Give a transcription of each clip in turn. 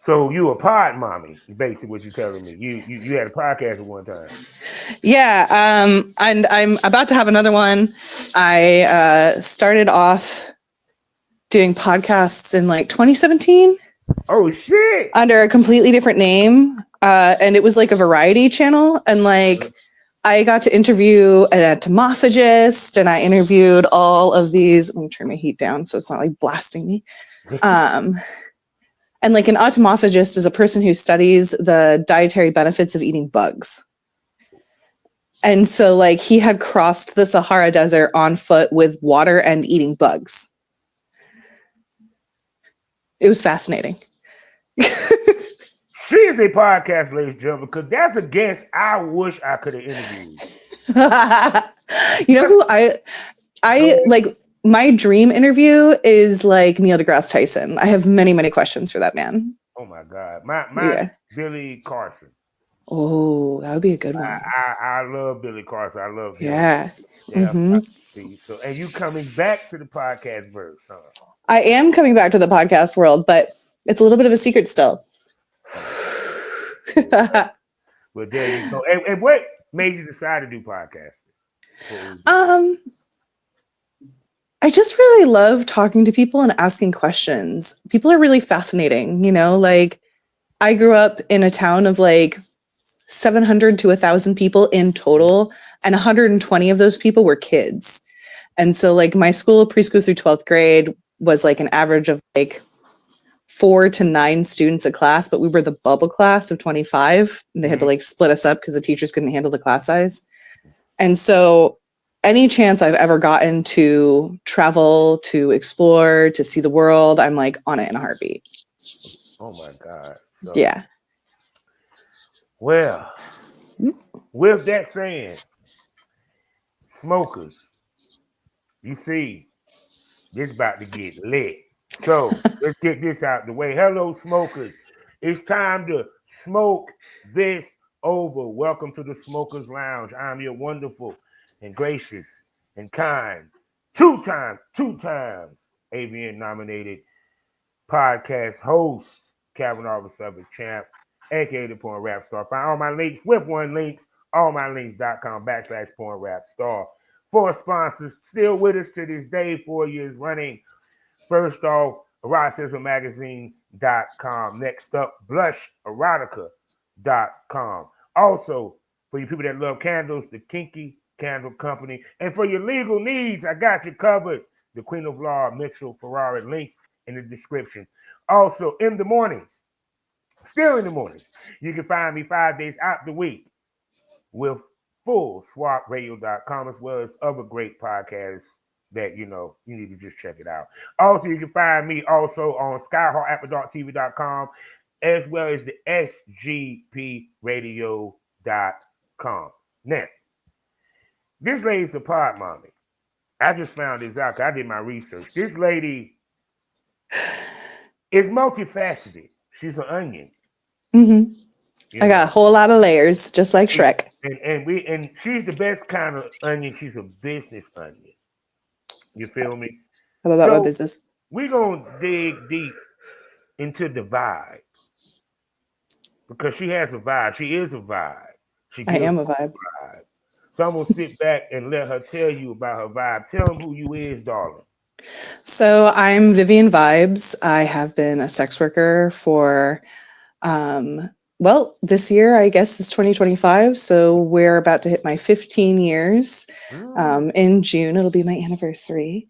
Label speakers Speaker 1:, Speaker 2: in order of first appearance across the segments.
Speaker 1: So you a pod mommy, basically what you're telling me. You had a podcast at one time.
Speaker 2: Yeah, and I'm about to have another one. I started off doing podcasts in like 2017.
Speaker 1: Oh shit!
Speaker 2: Under a completely different name, and it was like a variety channel, and like I got to interview an entomophagist, and I interviewed all of these. Let me turn my heat down so it's not like blasting me. And like an entomophagist is a person who studies the dietary benefits of eating bugs. And so like he had crossed the Sahara Desert on foot with water and eating bugs. It was fascinating.
Speaker 1: She is a podcast, ladies and gentlemen, because that's a guest I wish I could have interviewed.
Speaker 2: You know who I like? My dream interview is like Neil deGrasse Tyson. I have many, many questions for that man.
Speaker 1: Oh my God. My Billy Carson.
Speaker 2: Oh, that would be a good one.
Speaker 1: I love Billy Carson. I love him.
Speaker 2: Yeah.
Speaker 1: Mm-hmm. So, and you coming back to the podcast verse, huh?
Speaker 2: I am coming back to the podcast world, but it's a little bit of a secret still.
Speaker 1: Well, there you go. And what made you decide to do podcasting?
Speaker 2: I just really love talking to people and asking questions. People are really fascinating, you know, like I grew up in a town of like 700 to 1,000 people in total, and 120 of those people were kids. And so like my school, preschool through 12th grade, was like an average of like 4 to 9 students a class, but we were the bubble class of 25. And they had to like split us up because the teachers couldn't handle the class size. And so any chance I've ever gotten to travel, to explore, to see the world, I'm like on it in a heartbeat.
Speaker 1: Oh my God. So,
Speaker 2: yeah.
Speaker 1: Well, with that saying, smokers, you see, this about to get lit. So let's get this out the way. Hello, smokers. It's time to smoke this over. Welcome to the Smokers Lounge. I'm your wonderful and gracious and kind, two times Avian nominated podcast host, Calvin Arvis Champ, aka the Porn Rap Star. Find all my links with one link, allmylinks.com/Porn Rap Star. 4 sponsors still with us to this day, 4 years running. First off, eroticismmagazine.com. Next up, blusherotica.com. Also, for you people that love candles, the Kinky Candle Company. And for your legal needs, I got you covered. The Queen of Law, Mitchell Ferrari, link in the description. Also, in the mornings, still in the mornings, you can find me 5 days out the week with fullswapradio.com, as well as other great podcasts that, you know, you need to just check it out. Also, you can find me also on skyheartappadogtv.com, as well as the sgpradio.com. Now, this lady's a pod mommy. I just found this out because I did my research. This lady is multifaceted. She's an onion.
Speaker 2: Mm-hmm. I got a whole lot of layers, just like Shrek.
Speaker 1: And she's the best kind of onion. She's a business onion. You feel me?
Speaker 2: How about my business?
Speaker 1: We're going to dig deep into the vibe. Because she has a vibe. She is a vibe.
Speaker 2: I am a vibe.
Speaker 1: So I'm going to sit back and let her tell you about her vibe. Tell them who you is, darling.
Speaker 2: So I'm Vivian Vibes. I have been a sex worker for, this year, I guess, is 2025. So we're about to hit my 15 years. In June, it'll be my anniversary.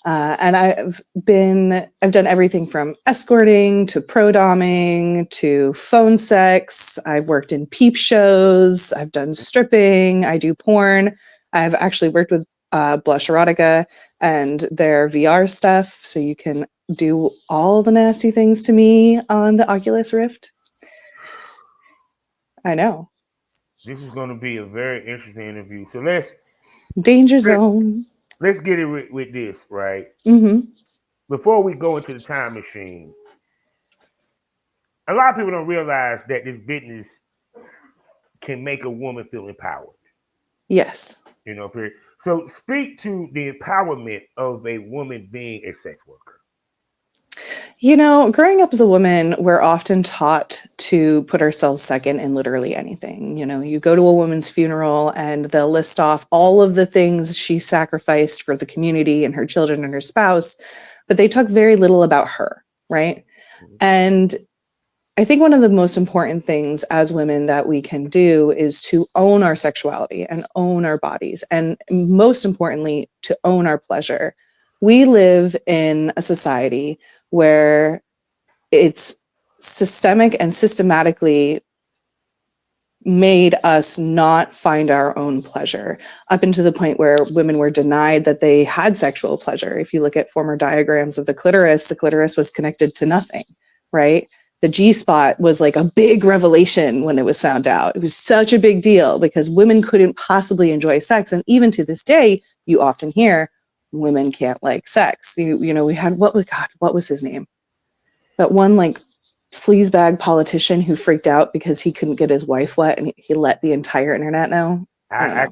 Speaker 2: And I've done everything from escorting to pro domming to phone sex. I've worked in peep shows. I've done stripping. I do porn. I've actually worked with Blush Erotica and their VR stuff. So you can do all the nasty things to me on the Oculus Rift. I know.
Speaker 1: This is going to be a very interesting interview. So
Speaker 2: Danger zone.
Speaker 1: Let's get it with this, right?
Speaker 2: Mm-hmm.
Speaker 1: Before we go into the time machine, a lot of people don't realize that this business can make a woman feel empowered.
Speaker 2: Yes.
Speaker 1: You know, period. So speak to the empowerment of a woman being a sex worker.
Speaker 2: You know, growing up as a woman, we're often taught to put ourselves second in literally anything. You know, you go to a woman's funeral and they'll list off all of the things she sacrificed for the community and her children and her spouse, but they talk very little about her, right? And I think one of the most important things as women that we can do is to own our sexuality and own our bodies, and most importantly, to own our pleasure. We live in a society where it's systemic and systematically made us not find our own pleasure, up into the point where women were denied that they had sexual pleasure. If you look at former diagrams of the clitoris was connected to nothing, right? The G-spot was like a big revelation when it was found out. It was such a big deal because women couldn't possibly enjoy sex. And even to this day, you often hear women can't like sex. You know, we had, what was his name? That one like sleazebag politician who freaked out because he couldn't get his wife wet and he let the entire internet know.
Speaker 1: Damn,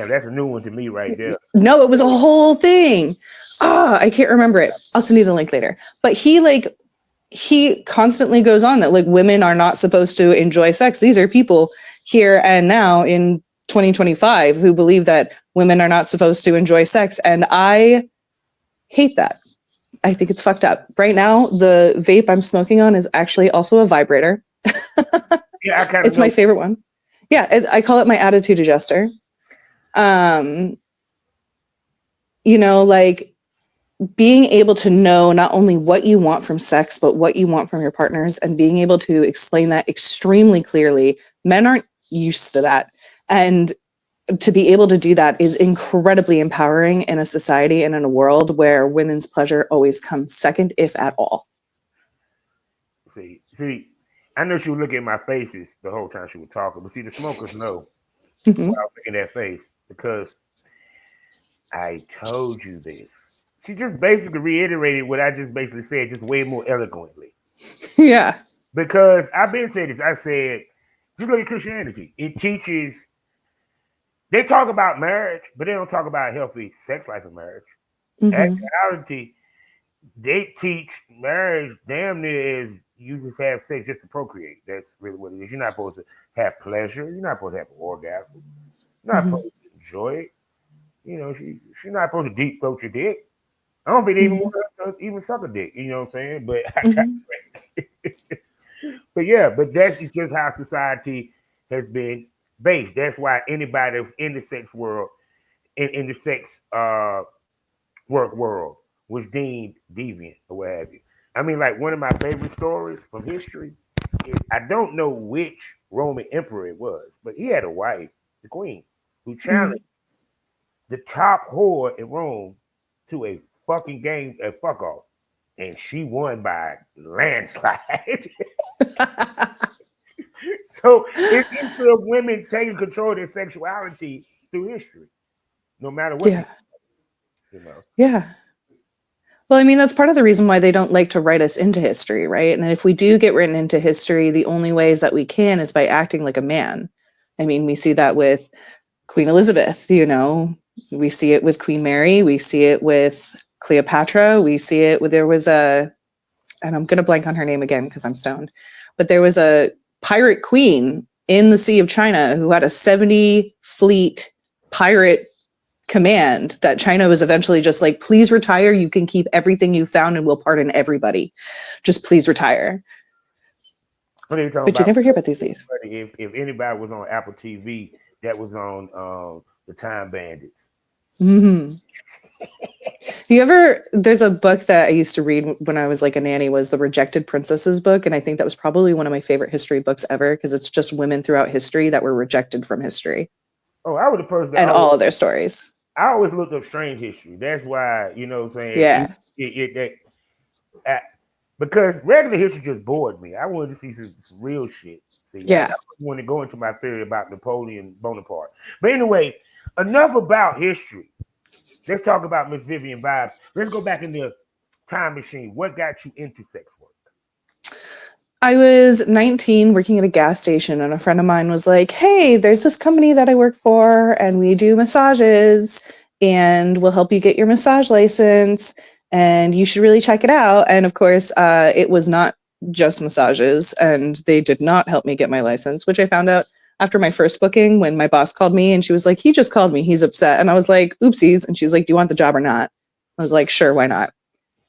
Speaker 1: that's a new one to me right there.
Speaker 2: No, it was a whole thing. I can't remember it. I'll send you the link later. But he constantly goes on that like women are not supposed to enjoy sex. These are people here and now in 2025 who believe that women are not supposed to enjoy sex. And I hate that. I think it's fucked up. Right now, the vape I'm smoking on is actually also a vibrator.
Speaker 1: Yeah,
Speaker 2: it's my favorite one. Yeah, I call it my attitude adjuster. You know, like being able to know not only what you want from sex, but what you want from your partners, and being able to explain that extremely clearly. Men aren't used to that. And to be able to do that is incredibly empowering in a society and in a world where women's pleasure always comes second, if at all.
Speaker 1: See, I know she was looking at my faces the whole time she was talking, but see, the smokers know why I was looking at face, because I told you this. She just basically reiterated what I just basically said, just way more eloquently.
Speaker 2: Yeah.
Speaker 1: Because I've been saying this. I said, just look at Christianity. It teaches, they talk about marriage, but they don't talk about a healthy sex life in marriage. Actuality, they teach marriage damn near is you just have sex just to procreate. That's really what it is. You're not supposed to have pleasure. You're not supposed to have an orgasm. You're not supposed to enjoy it. You know, she's not supposed to deep throat your dick. I don't think they even want to even suck a dick. You know what I'm saying? But but yeah, but that's just how society has been based. That's why anybody that's in the sex world, in the sex work world, was deemed deviant or what have you. I mean, like one of my favorite stories from history is, I don't know which Roman emperor it was, but he had a wife, the queen, who challenged the top whore in Rome to a fucking game, a fuck off, and she won by landslide. So it's into of women taking control of their sexuality through history, no matter what.
Speaker 2: Yeah. Yeah. Well, I mean, that's part of the reason why they don't like to write us into history, right? And if we do get written into history, the only ways that we can is by acting like a man. I mean, we see that with Queen Elizabeth, you know, we see it with Queen Mary, we see it with Cleopatra, we see it with, there was and I'm going to blank on her name again because I'm stoned, but there was a pirate queen in the Sea of China who had a 70 fleet pirate command that China was eventually just like, please retire. You can keep everything you found and we'll pardon everybody. Just please retire. But you never hear about these days.
Speaker 1: If anybody was on Apple TV, that was on the Time Bandits.
Speaker 2: There's a book that I used to read when I was like a nanny, was the Rejected Princesses book. And I think that was probably one of my favorite history books ever, because it's just women throughout history that were rejected from history.
Speaker 1: Oh, I was the person that
Speaker 2: and all of their stories.
Speaker 1: I always looked up strange history. That's why, you know what I'm saying?
Speaker 2: Yeah.
Speaker 1: Because regular history just bored me. I wanted to see some real shit.
Speaker 2: Yeah.
Speaker 1: I want to go into my theory about Napoleon Bonaparte. But anyway, enough about history. Let's talk about Miss Vivian Vibes. Let's go back in the time machine. What got you into sex work?
Speaker 2: I was 19 working at a gas station, and a friend of mine was like, hey, there's this company that I work for and we do massages and we'll help you get your massage license. and you should really check it out. And of course, it was not just massages, and they did not help me get my license, which I found out after my first booking when my boss called me and she was like, he just called me, he's upset. And I was like, oopsies. And she was like, do you want the job or not? I was like, sure, why not?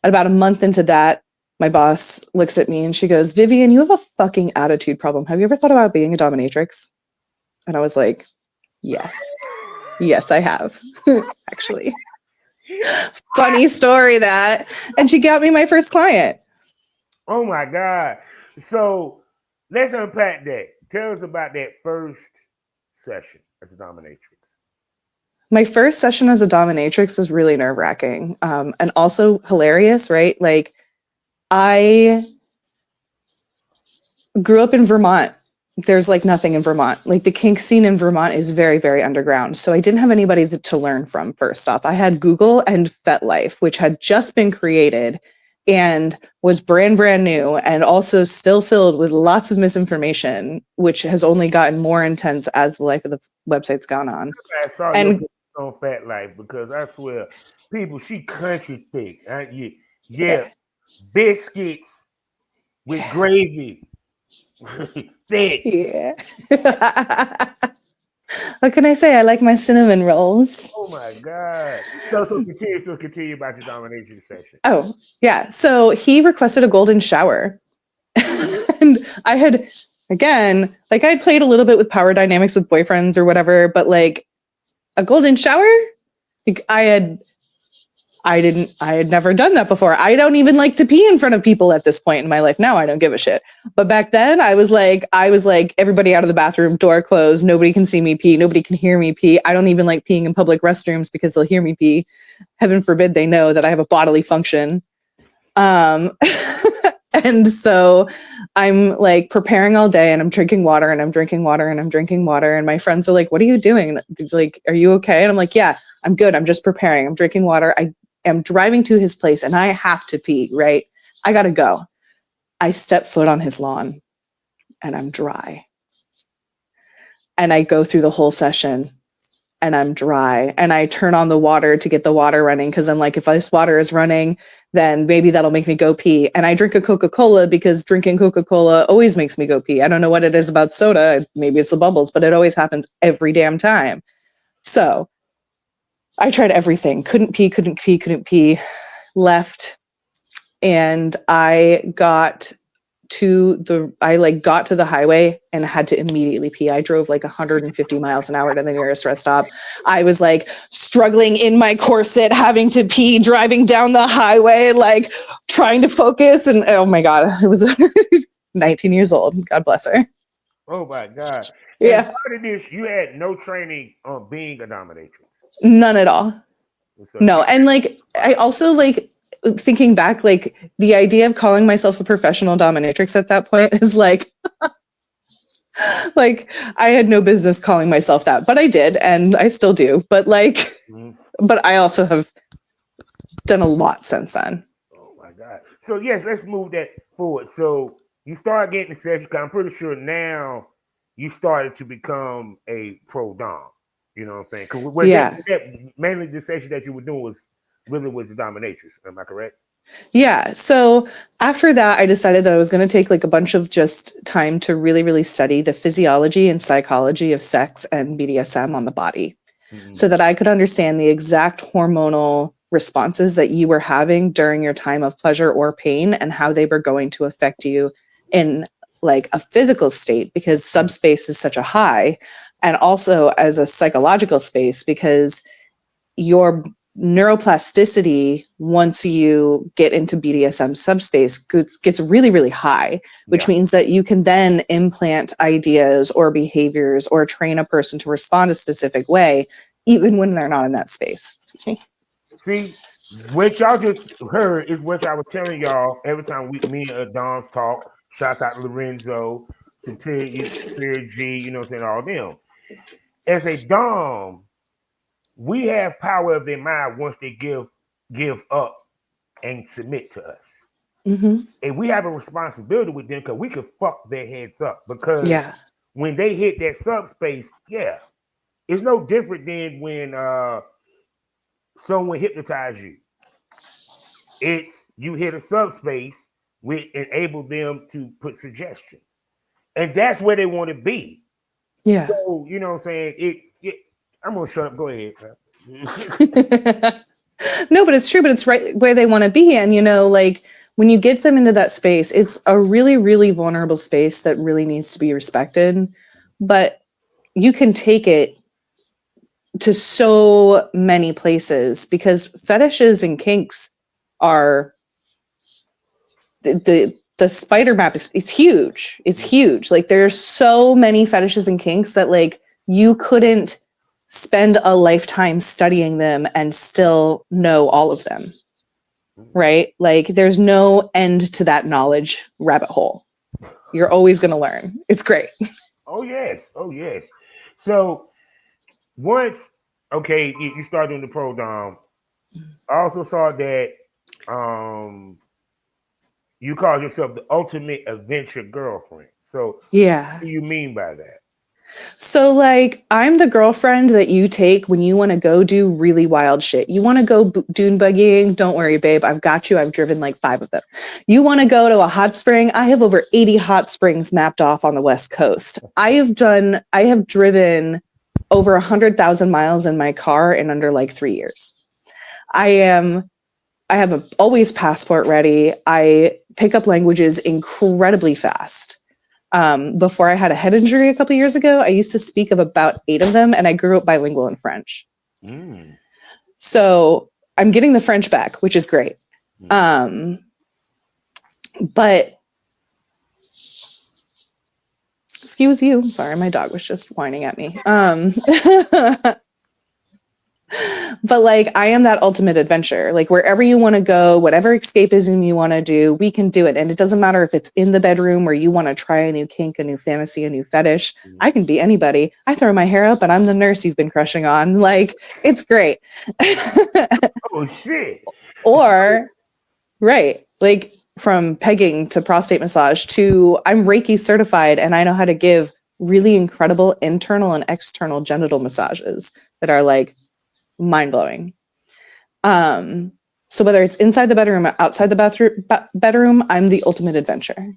Speaker 2: About a month into that, my boss looks at me and she goes, Vivian, you have a fucking attitude problem. Have you ever thought about being a dominatrix? And I was like, yes. Yes, I have. Actually. Funny story that. And she got me my first client.
Speaker 1: Oh my God. So let's unpack that. Tell us about that first session as a dominatrix.
Speaker 2: My first session as a dominatrix was really nerve-wracking, and also hilarious, right? Like, I grew up in Vermont. There's like nothing in Vermont. Like, the kink scene in Vermont is very, very underground. So I didn't have anybody to learn from, first off. I had Google and FetLife, which had just been created and was brand new, and also still filled with lots of misinformation, which has only gotten more intense as the life of the website's gone on.
Speaker 1: I saw
Speaker 2: And
Speaker 1: your on Fat Life because I swear, people, she country thick.
Speaker 2: yeah.
Speaker 1: Biscuits with gravy. Thick.
Speaker 2: Yeah. What can I say? I like my cinnamon rolls.
Speaker 1: Oh my God. So continue about your domination session.
Speaker 2: Oh, yeah. So he requested a golden shower. And I had, again, like, I'd played a little bit with power dynamics with boyfriends or whatever, but like a golden shower? Like, I had never done that before. I don't even like to pee in front of people at this point in my life. Now I don't give a shit. But back then I was like, everybody out of the bathroom, door closed. Nobody can see me pee. Nobody can hear me pee. I don't even like peeing in public restrooms because they'll hear me pee. Heaven forbid they know that I have a bodily function. And so I'm like preparing all day and I'm drinking water and I'm drinking water and I'm drinking water. And my friends are like, what are you doing? Like, are you okay? And I'm like, yeah, I'm good. I'm just preparing. I'm drinking water. I am driving to his place and I have to pee, right? I got to go. I step foot on his lawn and I'm dry. And I go through the whole session and I'm dry. And I turn on the water to get the water running because I'm like, if this water is running, then maybe that'll make me go pee. And I drink a Coca-Cola because drinking Coca-Cola always makes me go pee. I don't know what it is about soda. Maybe it's the bubbles, but it always happens every damn time. So I tried everything. Couldn't pee. Left. And I got to the highway and had to immediately pee. I drove like 150 miles an hour to the nearest rest stop. I was like struggling in my corset, having to pee, driving down the highway, like trying to focus. And oh my God, it was 19 years old. God bless her.
Speaker 1: Oh my God.
Speaker 2: Yeah.
Speaker 1: And part of this, you had no training on being a dominatrix.
Speaker 2: None at all. No. And like, I also like, thinking back, like the idea of calling myself a professional dominatrix at that point is like, like I had no business calling myself that, but I did, and I still do. But like, but I also have done a lot since then.
Speaker 1: Oh my God! So yes, let's move that forward. So you start getting the session. I'm pretty sure now you started to become a pro dom. You know what I'm saying? Because that mainly the session that you were doing was really with the dominatrix. Am I correct?
Speaker 2: Yeah. So after that, I decided that I was going to take like a bunch of just time to really, really study the physiology and psychology of sex and BDSM on the body, so that I could understand the exact hormonal responses that you were having during your time of pleasure or pain and how they were going to affect you in like a physical state, because subspace is such a high, and also as a psychological space, because your neuroplasticity, once you get into BDSM subspace, gets really, really high, which means that you can then implant ideas or behaviors or train a person to respond a specific way, even when they're not in that space. Excuse me.
Speaker 1: See, what y'all just heard is what I was telling y'all every time me and Dom's talk. Shouts out to Lorenzo, Superior G, you know what I'm saying, all them. As a Dom, we have power of their mind once they give up and submit to us. And we have a responsibility with them because we could fuck their heads up. Because when they hit that subspace, it's no different than when someone hypnotized you. It's you hit a subspace which enable them to put suggestion. And that's where they want to be.
Speaker 2: Yeah.
Speaker 1: So, you know what I'm saying? I'm gonna shut up. Go ahead.
Speaker 2: No, but it's true, but it's right where they want to be. And, you know, like when you get them into that space, it's a really, really vulnerable space that really needs to be respected. But you can take it to so many places because fetishes and kinks are the spider map is it's huge. It's huge. Like there's so many fetishes and kinks that like you couldn't spend a lifetime studying them and still know all of them. Right? Like there's no end to that knowledge rabbit hole. You're always going to learn. It's great.
Speaker 1: Oh yes. Oh yes. So once you start doing the Pro Domme, I also saw that you called yourself the ultimate adventure girlfriend. So
Speaker 2: Yeah.
Speaker 1: what do you mean by that?
Speaker 2: So like I'm the girlfriend that you take when you want to go do really wild shit. You want to go dune buggying? Don't worry, babe. I've got you. I've driven like 5 of them. You want to go to a hot spring? I have over 80 hot springs mapped off on the West Coast. I have driven over 100,000 miles in my car in under like 3 years. I have a always passport ready. I pick up languages incredibly fast. Before I had a head injury a couple years ago, I used to speak of about 8 of them, and I grew up bilingual in French. So I'm getting the French back, which is great. But excuse you. Sorry, my dog was just whining at me. But like I am that ultimate adventure. Like wherever you want to go, whatever escapism you want to do, we can do it. And it doesn't matter if it's in the bedroom where you want to try a new kink, a new fantasy, a new fetish. I can be anybody. I throw my hair up and I'm the nurse you've been crushing on. Like it's great.
Speaker 1: Oh shit.
Speaker 2: Or right. Like from pegging to prostate massage to I'm Reiki certified and I know how to give really incredible internal and external genital massages that are like mind-blowing. So whether it's inside the bedroom or outside the bedroom, I'm the ultimate adventure.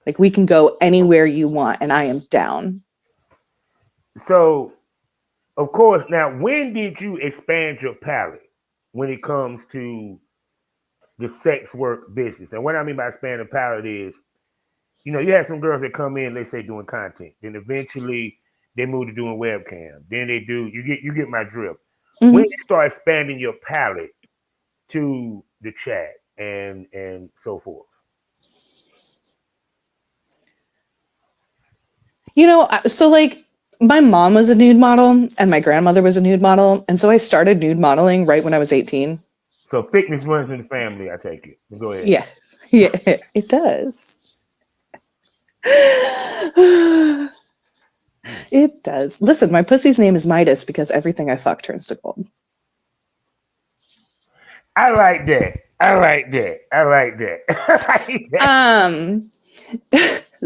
Speaker 2: Like we can go anywhere you want and I am down.
Speaker 1: So of course, now when did you expand your palette when it comes to the sex work business? And what I mean by expand the palette is, you know, you have some girls that come in, let's say doing content, then eventually they move to doing webcam. Then they do, you get my drift. Mm-hmm. When you start expanding your palette to the chat and so forth.
Speaker 2: You know, so like my mom was a nude model and my grandmother was a nude model. And so I started nude modeling right when I was 18.
Speaker 1: So fitness runs in the family, I take it. Go ahead.
Speaker 2: Yeah, it does. It does. Listen, my pussy's name is Midas because everything I fuck turns to gold.
Speaker 1: I like that.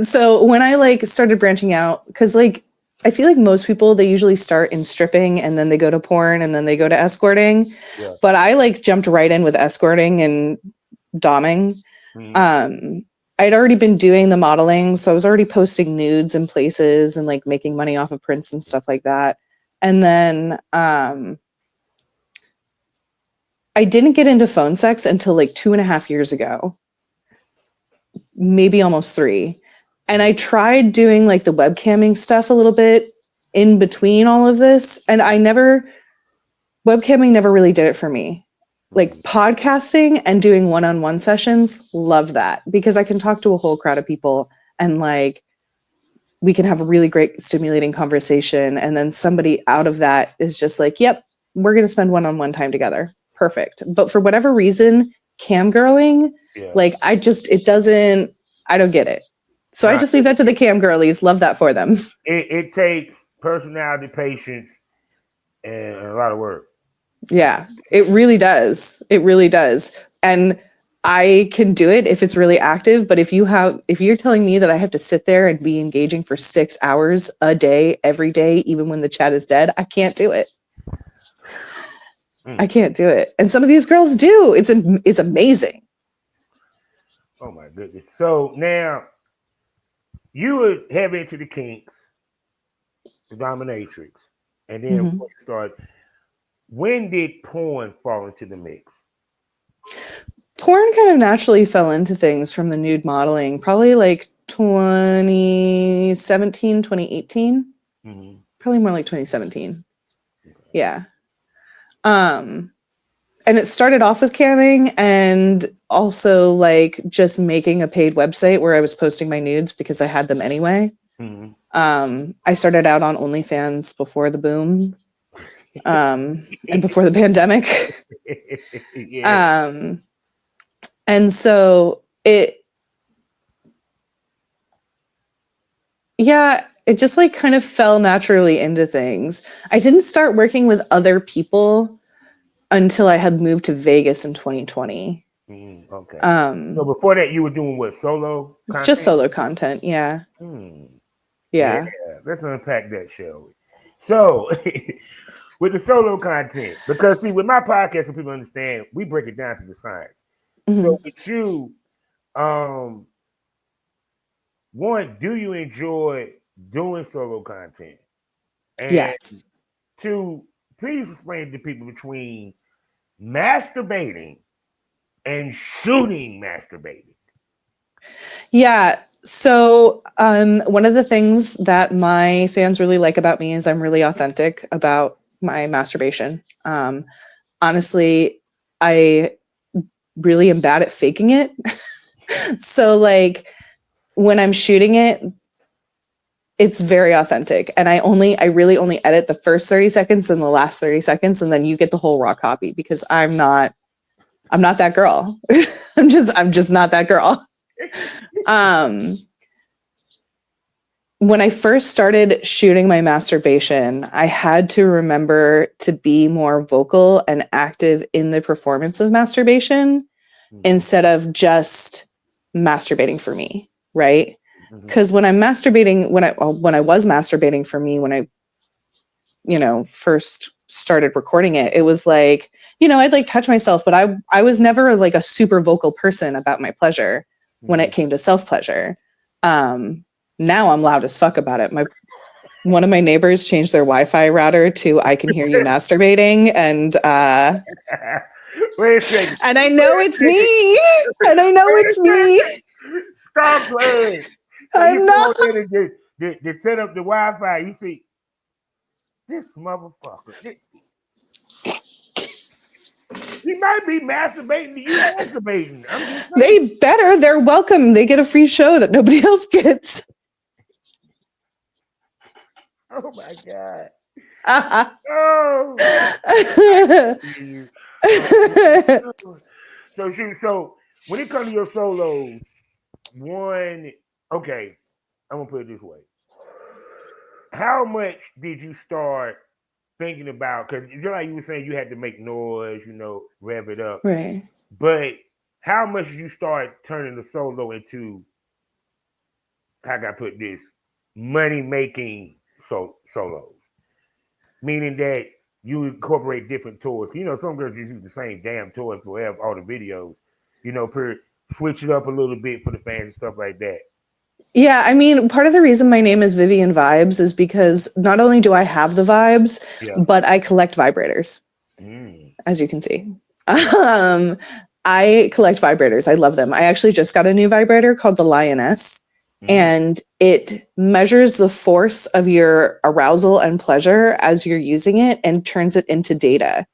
Speaker 2: So when I like started branching out, because like I feel like most people they usually start in stripping and then they go to porn and then they go to escorting. Yeah. But I like jumped right in with escorting and domming. Mm-hmm. I'd already been doing the modeling, so I was already posting nudes in places and like making money off of prints and stuff like that. And then I didn't get into phone sex until like 2.5 years ago, maybe almost 3. And I tried doing like the webcamming stuff a little bit in between all of this. And webcamming never really did it for me. Like podcasting and doing one-on-one sessions, love that because I can talk to a whole crowd of people and like we can have a really great stimulating conversation. And then somebody out of that is just like, yep, we're going to spend one-on-one time together. Perfect. But for whatever reason, cam girling, like I don't get it. So I just leave that to the cam girlies. Love that for them.
Speaker 1: It takes personality, patience, and a lot of work.
Speaker 2: Yeah, it really does. It really does. And I can do it if it's really active. But if you're telling me that I have to sit there and be engaging for 6 hours a day, every day, even when the chat is dead, I can't do it. I can't do it. And some of these girls do. It's amazing.
Speaker 1: Oh my goodness. So now you would heavy into the kinks, the dominatrix, and then
Speaker 2: Mhm.
Speaker 1: start. When did porn fall into the mix?
Speaker 2: Porn kind of naturally fell into things from the nude modeling, probably like 2017, 2018.
Speaker 1: Mm-hmm.
Speaker 2: Probably more like 2017. Yeah. And it started off with camming and also like just making a paid website where I was posting my nudes because I had them anyway.
Speaker 1: Mm-hmm.
Speaker 2: I started out on OnlyFans before the boom, and before the pandemic.
Speaker 1: Yeah.
Speaker 2: And so it just like kind of fell naturally into things. I didn't start working with other people until I had moved to Vegas in 2020.
Speaker 1: Okay. So before that, you were doing what, solo content?
Speaker 2: Just solo content, yeah.
Speaker 1: Yeah. Let's unpack that, shall we? So with the solo content, because see, with my podcast, so people understand, we break it down to the science. So with you, one, do you enjoy doing solo content? And
Speaker 2: Yes.
Speaker 1: two, please explain to people between masturbating and shooting masturbating.
Speaker 2: Yeah. So one of the things that my fans really like about me is I'm really authentic about my masturbation. Honestly, I really am bad at faking it. So like when I'm shooting it, it's very authentic. And I really only edit the first 30 seconds and the last 30 seconds, and then you get the whole raw copy because I'm not that girl. I'm just not that girl. When I first started shooting my masturbation, I had to remember to be more vocal and active in the performance of masturbation instead of just masturbating for me, right? Because when I'm masturbating, when I was masturbating for me, when I, first started recording it, it was like, I'd like touch myself, but I was never like a super vocal person about my pleasure when it came to self-pleasure. Now I'm loud as fuck about it. One of my neighbors changed their Wi-Fi router to "I can hear you masturbating," and
Speaker 1: wait a second.
Speaker 2: And I know it's me. And I know it's me.
Speaker 1: Stop playing. So
Speaker 2: I'm not.
Speaker 1: They set up the Wi-Fi. You see, this motherfucker. He might be masturbating to you masturbating. I'm just saying.
Speaker 2: They better. They're welcome. They get a free show that nobody else gets.
Speaker 1: Oh my God. So when it comes to your solos, okay, I'm gonna put it this way. How much did you start thinking about? Because just like you were saying, you had to make noise, rev it up.
Speaker 2: Right.
Speaker 1: But how much did you start turning the solo into, how can I put this, money making solos? Meaning that you incorporate different toys. Some girls just use the same damn toy for all the videos. Switch it up a little bit for the fans and stuff like that.
Speaker 2: Yeah, I mean, part of the reason my name is Vivian Vibes is because not only do I have the vibes, but I collect vibrators, as you can see. I collect vibrators. I love them. I actually just got a new vibrator called the Lioness, and it measures the force of your arousal and pleasure as you're using it and turns it into data.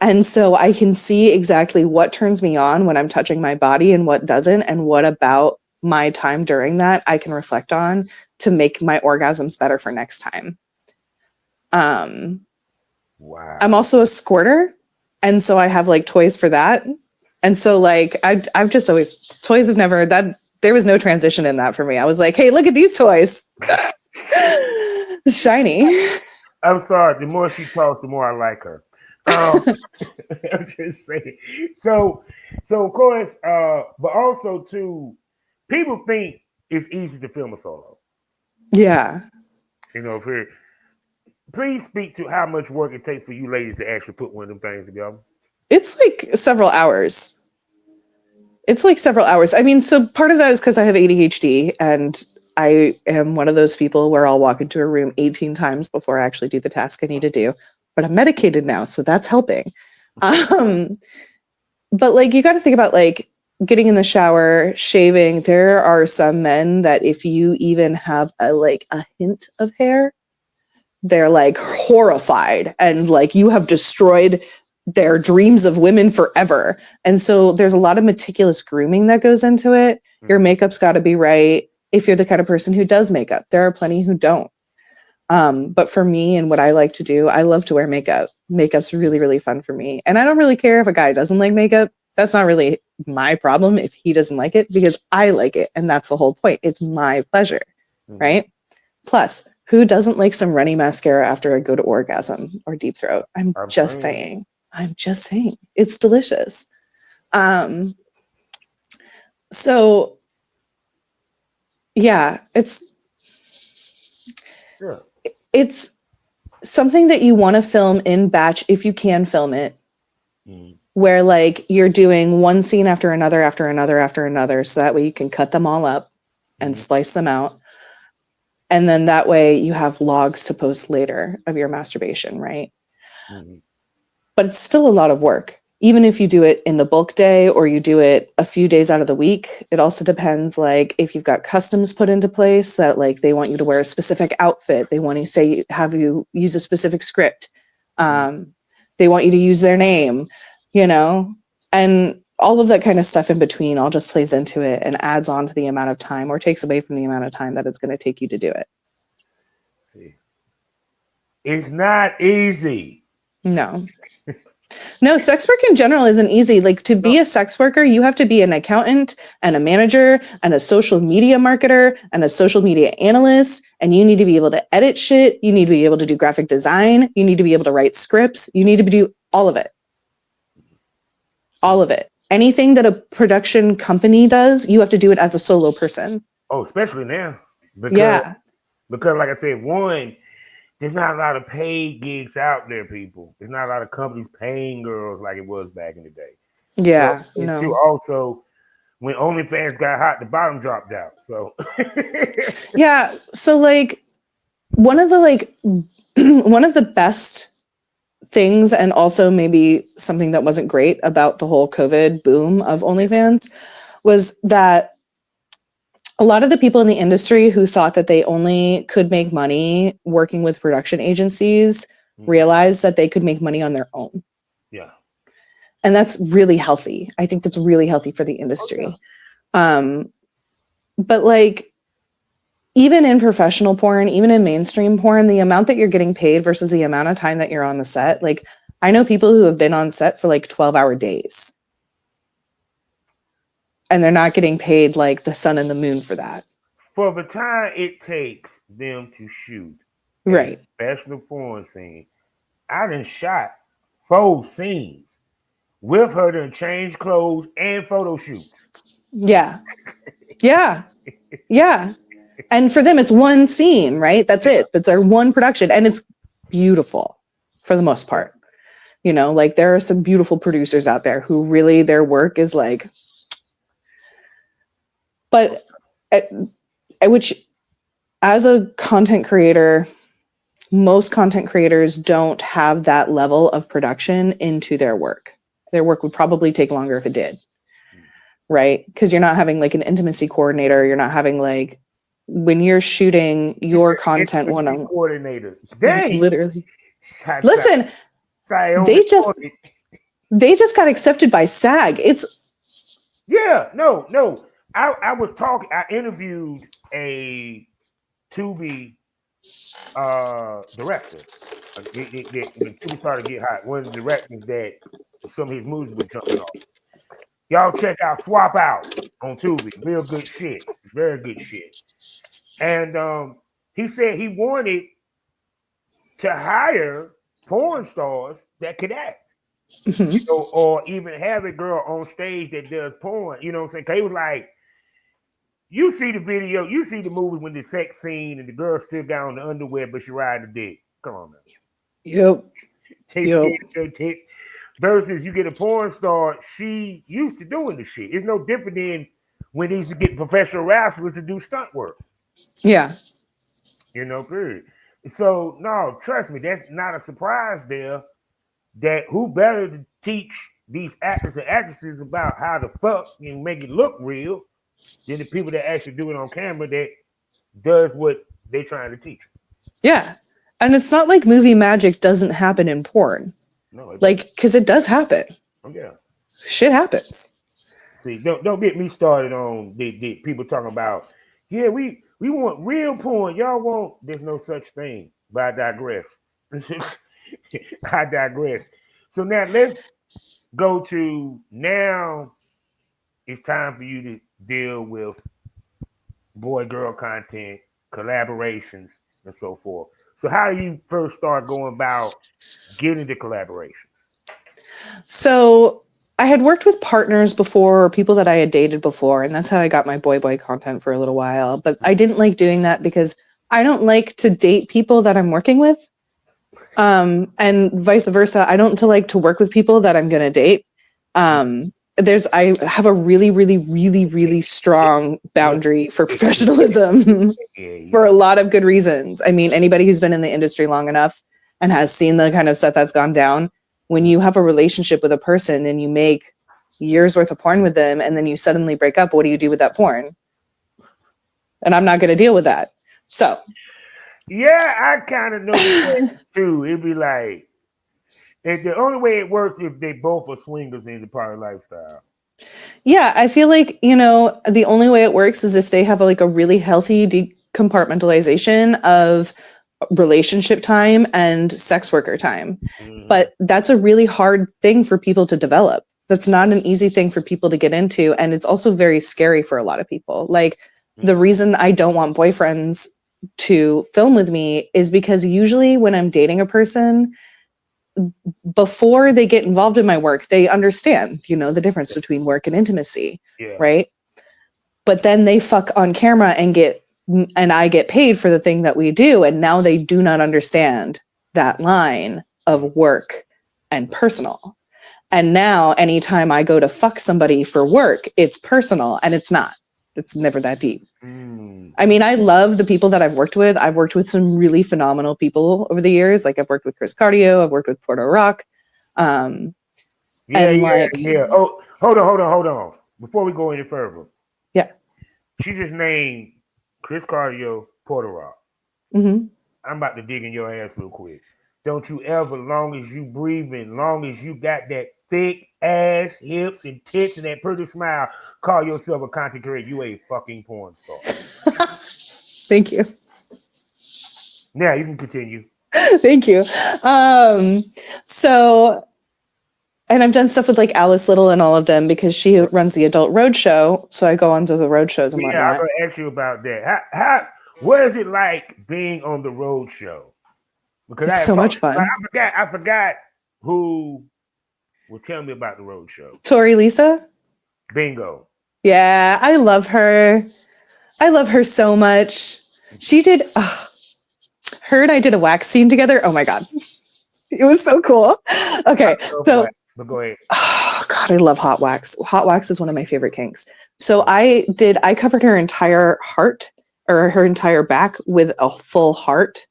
Speaker 2: And so I can see exactly what turns me on when I'm touching my body and what doesn't, and what about my time during that I can reflect on to make my orgasms better for next time.
Speaker 1: Wow.
Speaker 2: I'm also a squirter, and so I have like toys for that. And so like I've just always, toys have never, that there was no transition in that for me. I was like, hey, look at these toys. It's shiny.
Speaker 1: I'm sorry. The more she talks, the more I like her. I'm just saying. So of course, but also too, people think it's easy to film a solo.
Speaker 2: Yeah.
Speaker 1: Please speak to how much work it takes for you ladies to actually put one of them things together.
Speaker 2: It's like several hours. It's like several hours. I mean, so part of that is because I have ADHD and I am one of those people where I'll walk into a room 18 times before I actually do the task I need to do. But I'm medicated now, so that's helping. Um, but like you got to think about like getting in the shower, shaving. There are some men that if you even have a hint of hair, they're like horrified and like you have destroyed their dreams of women forever. And so there's a lot of meticulous grooming that goes into it. Your makeup's got to be right. If you're the kind of person who does makeup, there are plenty who don't. But for me and what I like to do, I love to wear makeup. Makeup's really, really fun for me. And I don't really care if a guy doesn't like makeup. That's not really my problem if he doesn't like it because I like it. And that's the whole point. It's my pleasure, right? Plus, who doesn't like some runny mascara after a good orgasm or deep throat? I'm just saying. It's delicious. So yeah, it's something that you want to film in batch if you can film it. Where like you're doing one scene after another, so that way you can cut them all up and slice them out. And then that way you have logs to post later of your masturbation, right? But it's still a lot of work. Even if you do it in the bulk day or you do it a few days out of the week, it also depends like if you've got customs put into place that like they want you to wear a specific outfit. They want to have you use a specific script. They want you to use their name, and all of that kind of stuff in between all just plays into it and adds on to the amount of time or takes away from the amount of time that it's going to take you to do it.
Speaker 1: It's not easy.
Speaker 2: No, sex work in general isn't easy. Like to be a sex worker, you have to be an accountant and a manager and a social media marketer and a social media analyst. And you need to be able to edit shit. You need to be able to do graphic design. You need to be able to write scripts. You need to do all of it. All of it. Anything that a production company does, you have to do it as a solo person.
Speaker 1: Oh, especially now. Because like I said, one, there's not a lot of paid gigs out there, people. There's not a lot of companies paying girls like it was back in the day.
Speaker 2: Yeah.
Speaker 1: So, also, when OnlyFans got hot, the bottom dropped out. So
Speaker 2: yeah. So like one of the best things, and also maybe something that wasn't great about the whole COVID boom of OnlyFans, was that a lot of the people in the industry who thought that they only could make money working with production agencies realized that they could make money on their own.
Speaker 1: Yeah.
Speaker 2: And that's really healthy. I think that's really healthy for the industry. But like, even in professional porn, even in mainstream porn, the amount that you're getting paid versus the amount of time that you're on the set, like I know people who have been on set for like 12-hour days. And they're not getting paid like the sun and the moon for that.
Speaker 1: For the time it takes them to shoot
Speaker 2: a
Speaker 1: professional porn scene, I done shot 4 scenes with her to change clothes and photo shoots.
Speaker 2: Yeah. And for them, it's one scene, right? That's it. That's their one production. And it's beautiful for the most part. Like there are some beautiful producers out there who really their work is like, but which as a content creator, most content creators don't have that level of production into their work. Their work would probably take longer if it did. Right? Because you're not having like an intimacy coordinator. You're not having like, when you're shooting your content one-on-one.
Speaker 1: Coordinator. Dang.
Speaker 2: Literally. Listen, they just got accepted by SAG.
Speaker 1: No. I interviewed a Tubi director. When Tubi started to get hot, one of the directors that some of his movies were jumping off. Y'all check out Swap Out on Tubi. Real good shit. Very good shit. And he said he wanted to hire porn stars that could act. Or even have a girl on stage that does porn. You know what I'm saying? Cause he was like, you see the video, you see the movie when the sex scene and the girl still got on the underwear, but she riding the dick. Come on, man.
Speaker 2: Yep.
Speaker 1: Take
Speaker 2: Yep.
Speaker 1: your tits. Versus you get a porn star, she used to doing the shit. It's no different than when they used to get professional wrestlers to do stunt work.
Speaker 2: Yeah.
Speaker 1: Period. So no, trust me, that's not a surprise there. That who better to teach these actors and actresses about how to fuck and make it look real than the people that actually do it on camera that does what they're trying to teach.
Speaker 2: Yeah. And it's not like movie magic doesn't happen in porn.
Speaker 1: No,
Speaker 2: because it does happen.
Speaker 1: Oh, yeah.
Speaker 2: Shit happens.
Speaker 1: See, don't get me started on the people talking about, yeah, we want real porn. Y'all want, there's no such thing. But I digress. I digress. So now let's go to now it's time for you to deal with boy-girl content, collaborations, and so forth. So how do you first start going about getting the collaborations?
Speaker 2: So I had worked with partners before, people that I had dated before, and that's how I got my boy content for a little while. But I didn't like doing that because I don't like to date people that I'm working with. And vice versa. I don't like to work with people that I'm going to date. I have a really, really, really, really strong boundary for professionalism for a lot of good reasons. I mean, anybody who's been in the industry long enough and has seen the kind of stuff that's gone down, when you have a relationship with a person and you make years worth of porn with them and then you suddenly break up, what do you do with that porn? And I'm not going to deal with that. So.
Speaker 1: Yeah, I kind of know that too. It'd be like, the only way it works if they both are swingers in the party lifestyle.
Speaker 2: Yeah, I feel like, the only way it works is if they have a really healthy decompartmentalization of relationship time and sex worker time. Mm-hmm. But that's a really hard thing for people to develop. That's not an easy thing for people to get into. And it's also very scary for a lot of people. The reason I don't want boyfriends to film with me is because usually when I'm dating a person, before they get involved in my work, they understand, the difference between work and intimacy, right? But then they fuck on camera and I get paid for the thing that we do. And now they do not understand that line of work and personal. And now anytime I go to fuck somebody for work, it's personal, and it's not. It's never that deep. I mean, I love the people that I've worked with. I've worked with some really phenomenal people over the years. I've worked with Chris Cardio. I've worked with Porto Rock.
Speaker 1: Yeah. Oh, hold on. Before we go any further.
Speaker 2: Yeah.
Speaker 1: She just named Chris Cardio, Porto Rock.
Speaker 2: Mm-hmm.
Speaker 1: I'm about to dig in your ass real quick. Don't you ever, long as you breathing, long as you got that thick ass, hips, and tits, and that pretty smile, call yourself a content creator. You a fucking porn star.
Speaker 2: Thank you.
Speaker 1: Now you can continue.
Speaker 2: Thank you. So, and I've done stuff with Alice Little and all of them because she runs the Adult Roadshow. So I go on to the road shows and whatnot.
Speaker 1: Yeah, I'm going to ask you about that. What is it like being on the road show? Because
Speaker 2: it's so much fun.
Speaker 1: I forgot who will tell me about the road show.
Speaker 2: Tori Lisa?
Speaker 1: Bingo.
Speaker 2: Yeah, I love her. I love her so much. She did, her and I did a wax scene together. Oh my God. It was so cool. Okay, so.
Speaker 1: But go ahead.
Speaker 2: Oh God, I love hot wax. Hot wax is one of my favorite kinks. So I covered her entire heart or her entire back with a full heart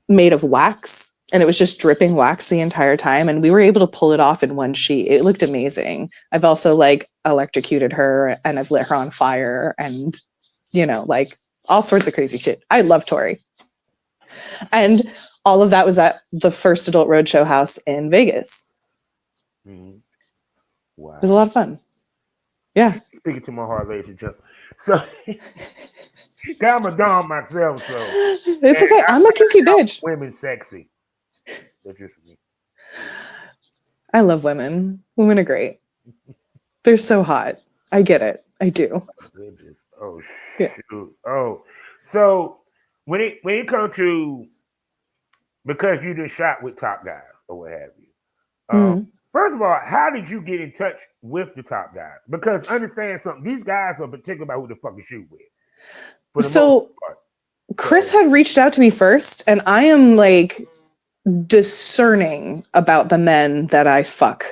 Speaker 2: made of wax. And it was just dripping wax the entire time. And we were able to pull it off in one sheet. It looked amazing. I've also electrocuted her and I've lit her on fire and, all sorts of crazy shit. I love Tori. And all of that was at the first Adult Roadshow house in Vegas.
Speaker 1: Mm-hmm. Wow.
Speaker 2: It was a lot of fun. Yeah.
Speaker 1: Speaking to my heart, ladies and gentlemen. So I'm a dom myself, so
Speaker 2: it's okay. I'm a kinky bitch.
Speaker 1: Women sexy. That's just me.
Speaker 2: I love women. Women are great. They're so hot. I get it. I do.
Speaker 1: Oh shoot. Yeah. Oh, so when it comes to, because you just shot with top guys or what have you. First of all, how did you get in touch with the top guys? Because understand something, these guys are particular about who the fuck you shoot with.
Speaker 2: So Chris had reached out to me first, and I am discerning about the men that I fuck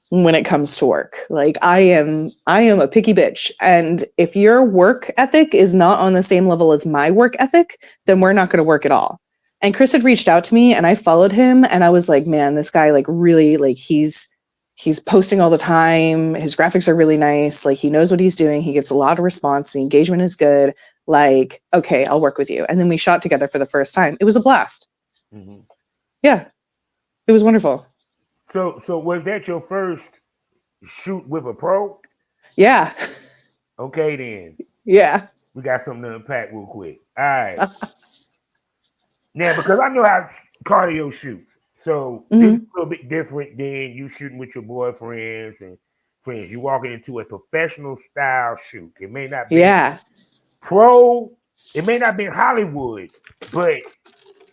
Speaker 2: when it comes to work. Like I am a picky bitch. And if your work ethic is not on the same level as my work ethic, then we're not going to work at all. And Chris had reached out to me and I followed him and I was like, man, this guy like really like he's posting all the time. His graphics are really nice. Like he knows what he's doing. He gets a lot of response. The engagement is good. Like, okay, I'll work with you. And then we shot together for the first time. It was a blast. Mm-hmm. Yeah. It was wonderful.
Speaker 1: So was that your first shoot with a pro?
Speaker 2: Yeah.
Speaker 1: Okay then.
Speaker 2: Yeah.
Speaker 1: We got something to unpack real quick. All right. Now, because I know how cardio shoots. So this is a little bit different than you shooting with your boyfriends and friends. You're walking into a professional style shoot. It may not be pro, it may not be Hollywood, but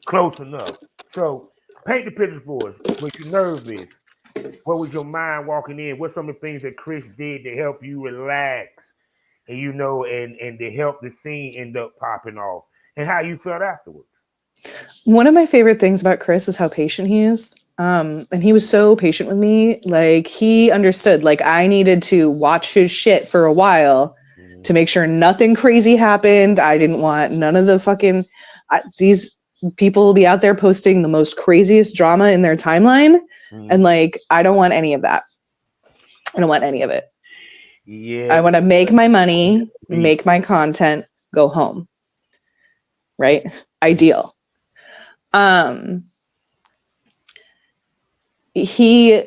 Speaker 1: close enough. So paint the picture for us. Was you nervous? What was your mind walking in? What's some of the things that Chris did to help you relax and and to help the scene end up popping off? And how you felt afterwards?
Speaker 2: One of my favorite things about Chris is how patient he is. And he was so patient with me. Like he understood, like I needed to watch his shit for a while to make sure nothing crazy happened. I didn't want none of the fucking, these people will be out there posting the most craziest drama in their timeline. And like, I don't want any of that. I don't want any of it.
Speaker 1: Yeah.
Speaker 2: I want to make my money, make my content, go home. Right? Ideal. He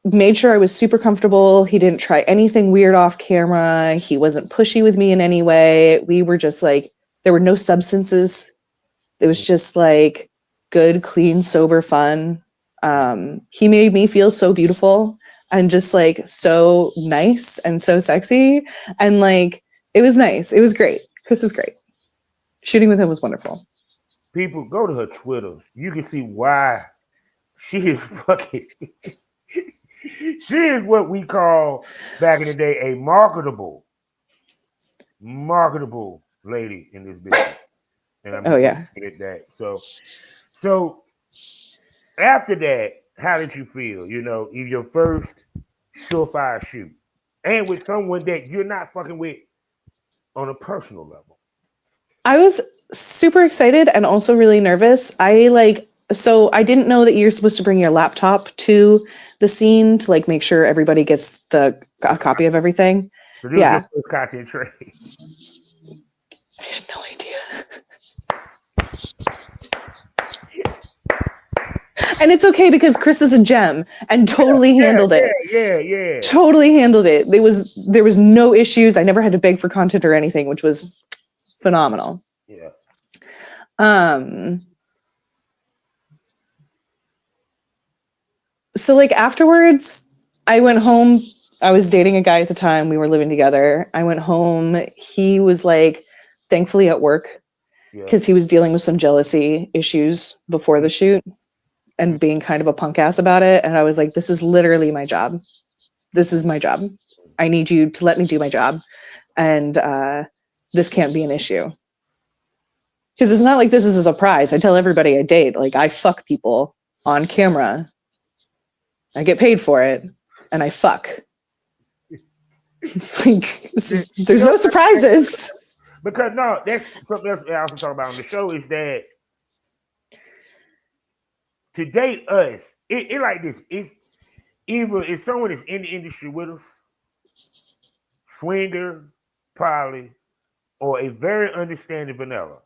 Speaker 2: made sure I was super comfortable. He didn't try anything weird off camera. He wasn't pushy with me in any way. We were just like, there were no substances. It was just like good, clean, sober fun. He made me feel so beautiful and just like so nice and so sexy. And like, it was nice. It was great. Chris is great. Shooting with him was wonderful.
Speaker 1: People, go to her Twitter. You can see why she is fucking. She is what we call back in the day a marketable lady in this business. And I'm at that. So after that, how did you feel? In your first surefire shoot, and with someone that you're not fucking with on a personal level.
Speaker 2: I was super excited and also really nervous. So I didn't know that you're supposed to bring your laptop to the scene to like make sure everybody gets a copy of everything.
Speaker 1: So this was your first content trade.
Speaker 2: I had no idea. And it's okay because Chris is a gem and totally handled it.
Speaker 1: Yeah.
Speaker 2: Totally handled it. There was no issues. I never had to beg for content or anything, which was phenomenal.
Speaker 1: Yeah.
Speaker 2: So like afterwards, I went home. I was dating a guy at the time. We were living together. I went home. He was like, thankfully at work because he was dealing with some jealousy issues before the shoot and being kind of a punk ass about it. And I was like, this is literally my job. This is my job. I need you to let me do my job. And this can't be an issue. Because it's not like this is a surprise. I tell everybody I date, like I fuck people on camera. I get paid for it and I fuck. It's like, there's no surprises.
Speaker 1: Because no, that's something else I also talk about on the show is that to date us, it like this. It's either if someone is in the industry with us, swinger, poly, or a very understanding vanilla.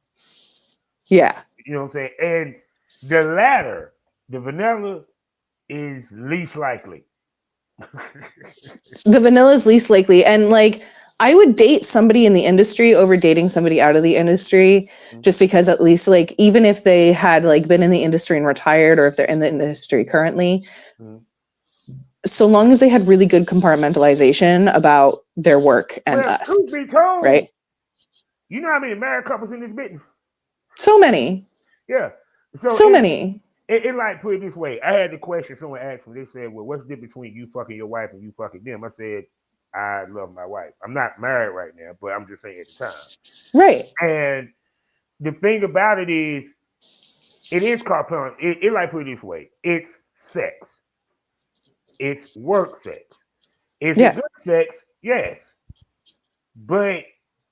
Speaker 2: Yeah.
Speaker 1: You know what I'm saying? And the latter, the vanilla, is least likely.
Speaker 2: The vanilla is least likely. And like, I would date somebody in the industry over dating somebody out of the industry, just because at least like, even if they had like been in the industry and retired, or if they're in the industry currently, so long as they had really good compartmentalization about their work and us. Truth be told, right?
Speaker 1: You know how many married couples in this business?
Speaker 2: So many.
Speaker 1: Yeah.
Speaker 2: So many.
Speaker 1: It like, put it this way. I had the question, someone asked me, they said, well, what's the difference between you fucking your wife and you fucking them? I said, I love my wife. I'm not married right now, but I'm just saying at the time.
Speaker 2: Right.
Speaker 1: And the thing about it is, it is carpooling. It like put it this way: it's sex. It's work sex. Is it
Speaker 2: Yeah.
Speaker 1: good sex? Yes, but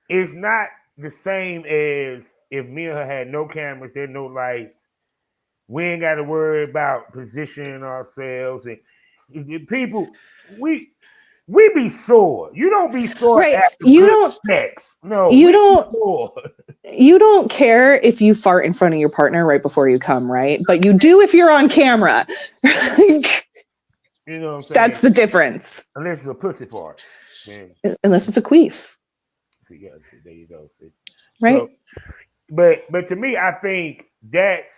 Speaker 1: it's not the same as if me and her had no cameras, there's no lights. We ain't got to worry about positioning ourselves and people. We be sore. You don't be sore
Speaker 2: Right.
Speaker 1: after
Speaker 2: You
Speaker 1: good
Speaker 2: don't
Speaker 1: sex. No,
Speaker 2: you
Speaker 1: we be
Speaker 2: don't
Speaker 1: sore.
Speaker 2: you don't care if you fart in front of your partner right before you come, right? But you do if you're on camera.
Speaker 1: You know what I'm saying?
Speaker 2: That's the difference.
Speaker 1: Unless it's a pussy fart. Man,
Speaker 2: Unless it's a queef,
Speaker 1: see, yeah, see, there you go. See.
Speaker 2: right?
Speaker 1: So, but to me, I think that's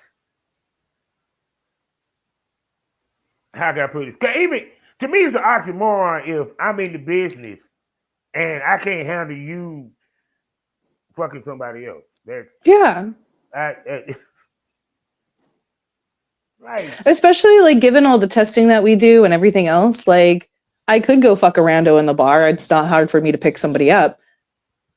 Speaker 1: how can I put this? 'Cause even to me, it's an oxymoron if I'm in the business and I can't handle you fucking somebody else. That's
Speaker 2: Yeah.
Speaker 1: right.
Speaker 2: Especially like given all the testing that we do and everything else, like I could go fuck a rando in the bar. It's not hard for me to pick somebody up.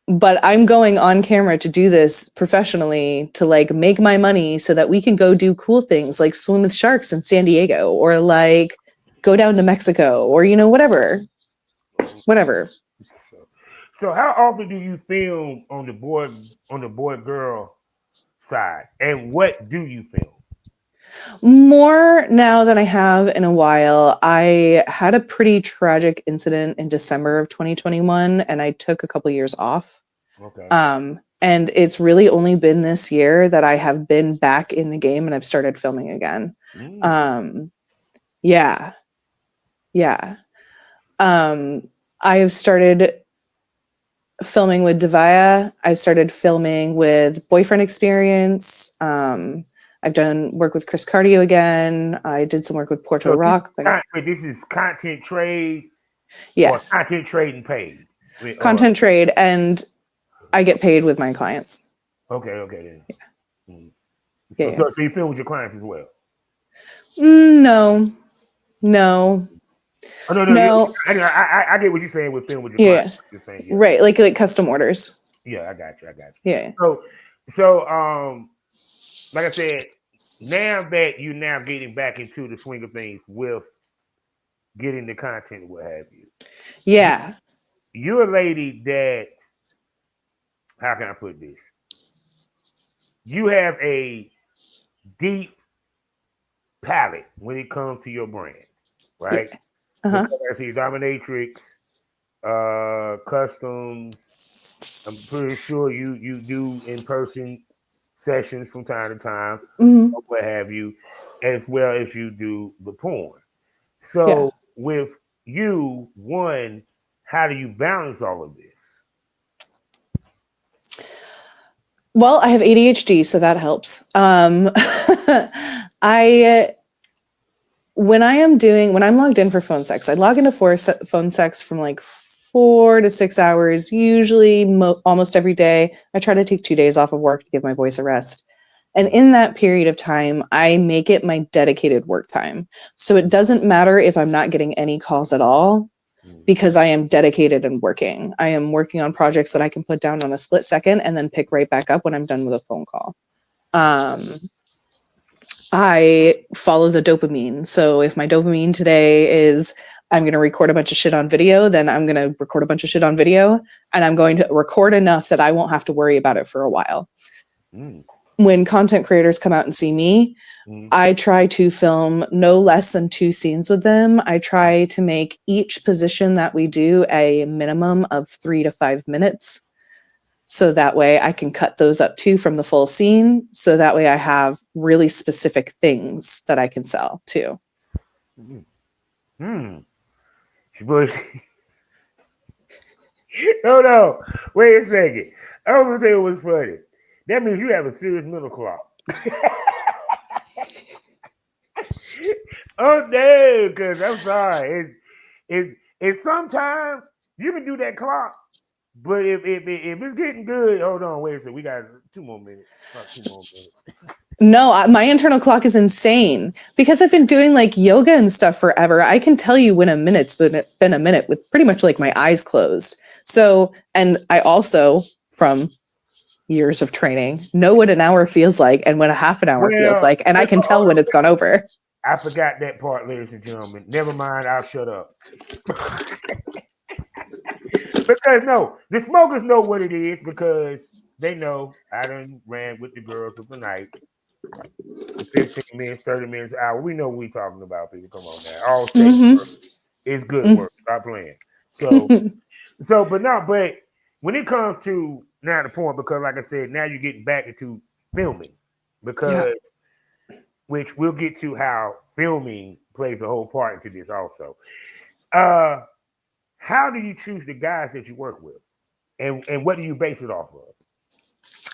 Speaker 2: But I'm going on camera to do this professionally to like make my money so that we can go do cool things like swim with sharks in San Diego or like go down to Mexico or, you know, whatever. Whatever.
Speaker 1: So how often do you film on the boy girl side, and what do you film?
Speaker 2: More now than I have in a while. I had a pretty tragic incident in December of 2021 and I took a couple years off.
Speaker 1: Okay.
Speaker 2: And it's really only been this year that I have been back in the game and I've started filming again. Yeah. Yeah. I have started filming with Devaya. I've started filming with Boyfriend Experience. I've done work with Chris Cardio again. I did some work with Porto Rock.
Speaker 1: But this is content trade.
Speaker 2: Yes.
Speaker 1: Or content trade and paid.
Speaker 2: Content trade, and I get paid with my clients.
Speaker 1: Okay, then. Yeah.
Speaker 2: Mm.
Speaker 1: So you film with your clients as well?
Speaker 2: No.
Speaker 1: Oh, no. I get what you're saying with film with your clients. You're saying, yeah.
Speaker 2: Right, like custom orders.
Speaker 1: Yeah, I got you.
Speaker 2: Yeah.
Speaker 1: So like I said, now that you're now getting back into the swing of things with getting the content, what have you.
Speaker 2: Yeah.
Speaker 1: You're a lady that, how can I put this? You have a deep palette when it comes to your brand, right?
Speaker 2: Yeah. Uh-huh.
Speaker 1: Because I see dominatrix, customs. I'm pretty sure you do in-person sessions from time to time, or what have you, as well as you do the porn. So with you, one, how do you balance all of this?
Speaker 2: Well, I have ADHD, so that helps. When I'm logged in for phone sex, I log into phone sex from like 4 to 6 hours, usually almost every day. I try to take 2 days off of work to give my voice a rest. And in that period of time, I make it my dedicated work time. So it doesn't matter if I'm not getting any calls at all, because I am dedicated and working. I am working on projects that I can put down on a split second and then pick right back up when I'm done with a phone call. I follow the dopamine. So if my dopamine today is I'm going to record a bunch of shit on video, then I'm going to record a bunch of shit on video, and I'm going to record enough that I won't have to worry about it for a while. When content creators come out and see me, I try to film no less than 2 scenes with them. I try to make each position that we do a minimum of 3 to 5 minutes. So that way I can cut those up too from the full scene. So that way I have really specific things that I can sell too.
Speaker 1: No, wait a second. I was gonna say it was funny. That means you have a serious mental clock. Oh no, because I'm sorry. It's sometimes you can do that clock, but if it's getting good, hold on, wait a second. We got 2 more minutes. 2 more minutes.
Speaker 2: No, my internal clock is insane because I've been doing like yoga and stuff forever. I can tell you when a minute's been a minute with pretty much like my eyes closed. So, and I also, from years of training, know what an hour feels like and what a half an hour feels like, and I can tell when it's gone over.
Speaker 1: I forgot that part, ladies and gentlemen. Never mind, I'll shut up. Because no, the smokers know what it is because they know I done ran with the girls of the night. 15 minutes, 30 minutes, an hour. We know what we talking about, people. Come on now. All sex work is good work. Stop playing. But when it comes to now the point, because like I said, now you're getting back into filming. Because which we'll get to how filming plays a whole part into this also. How do you choose the guys that you work with? And what do you base it off of?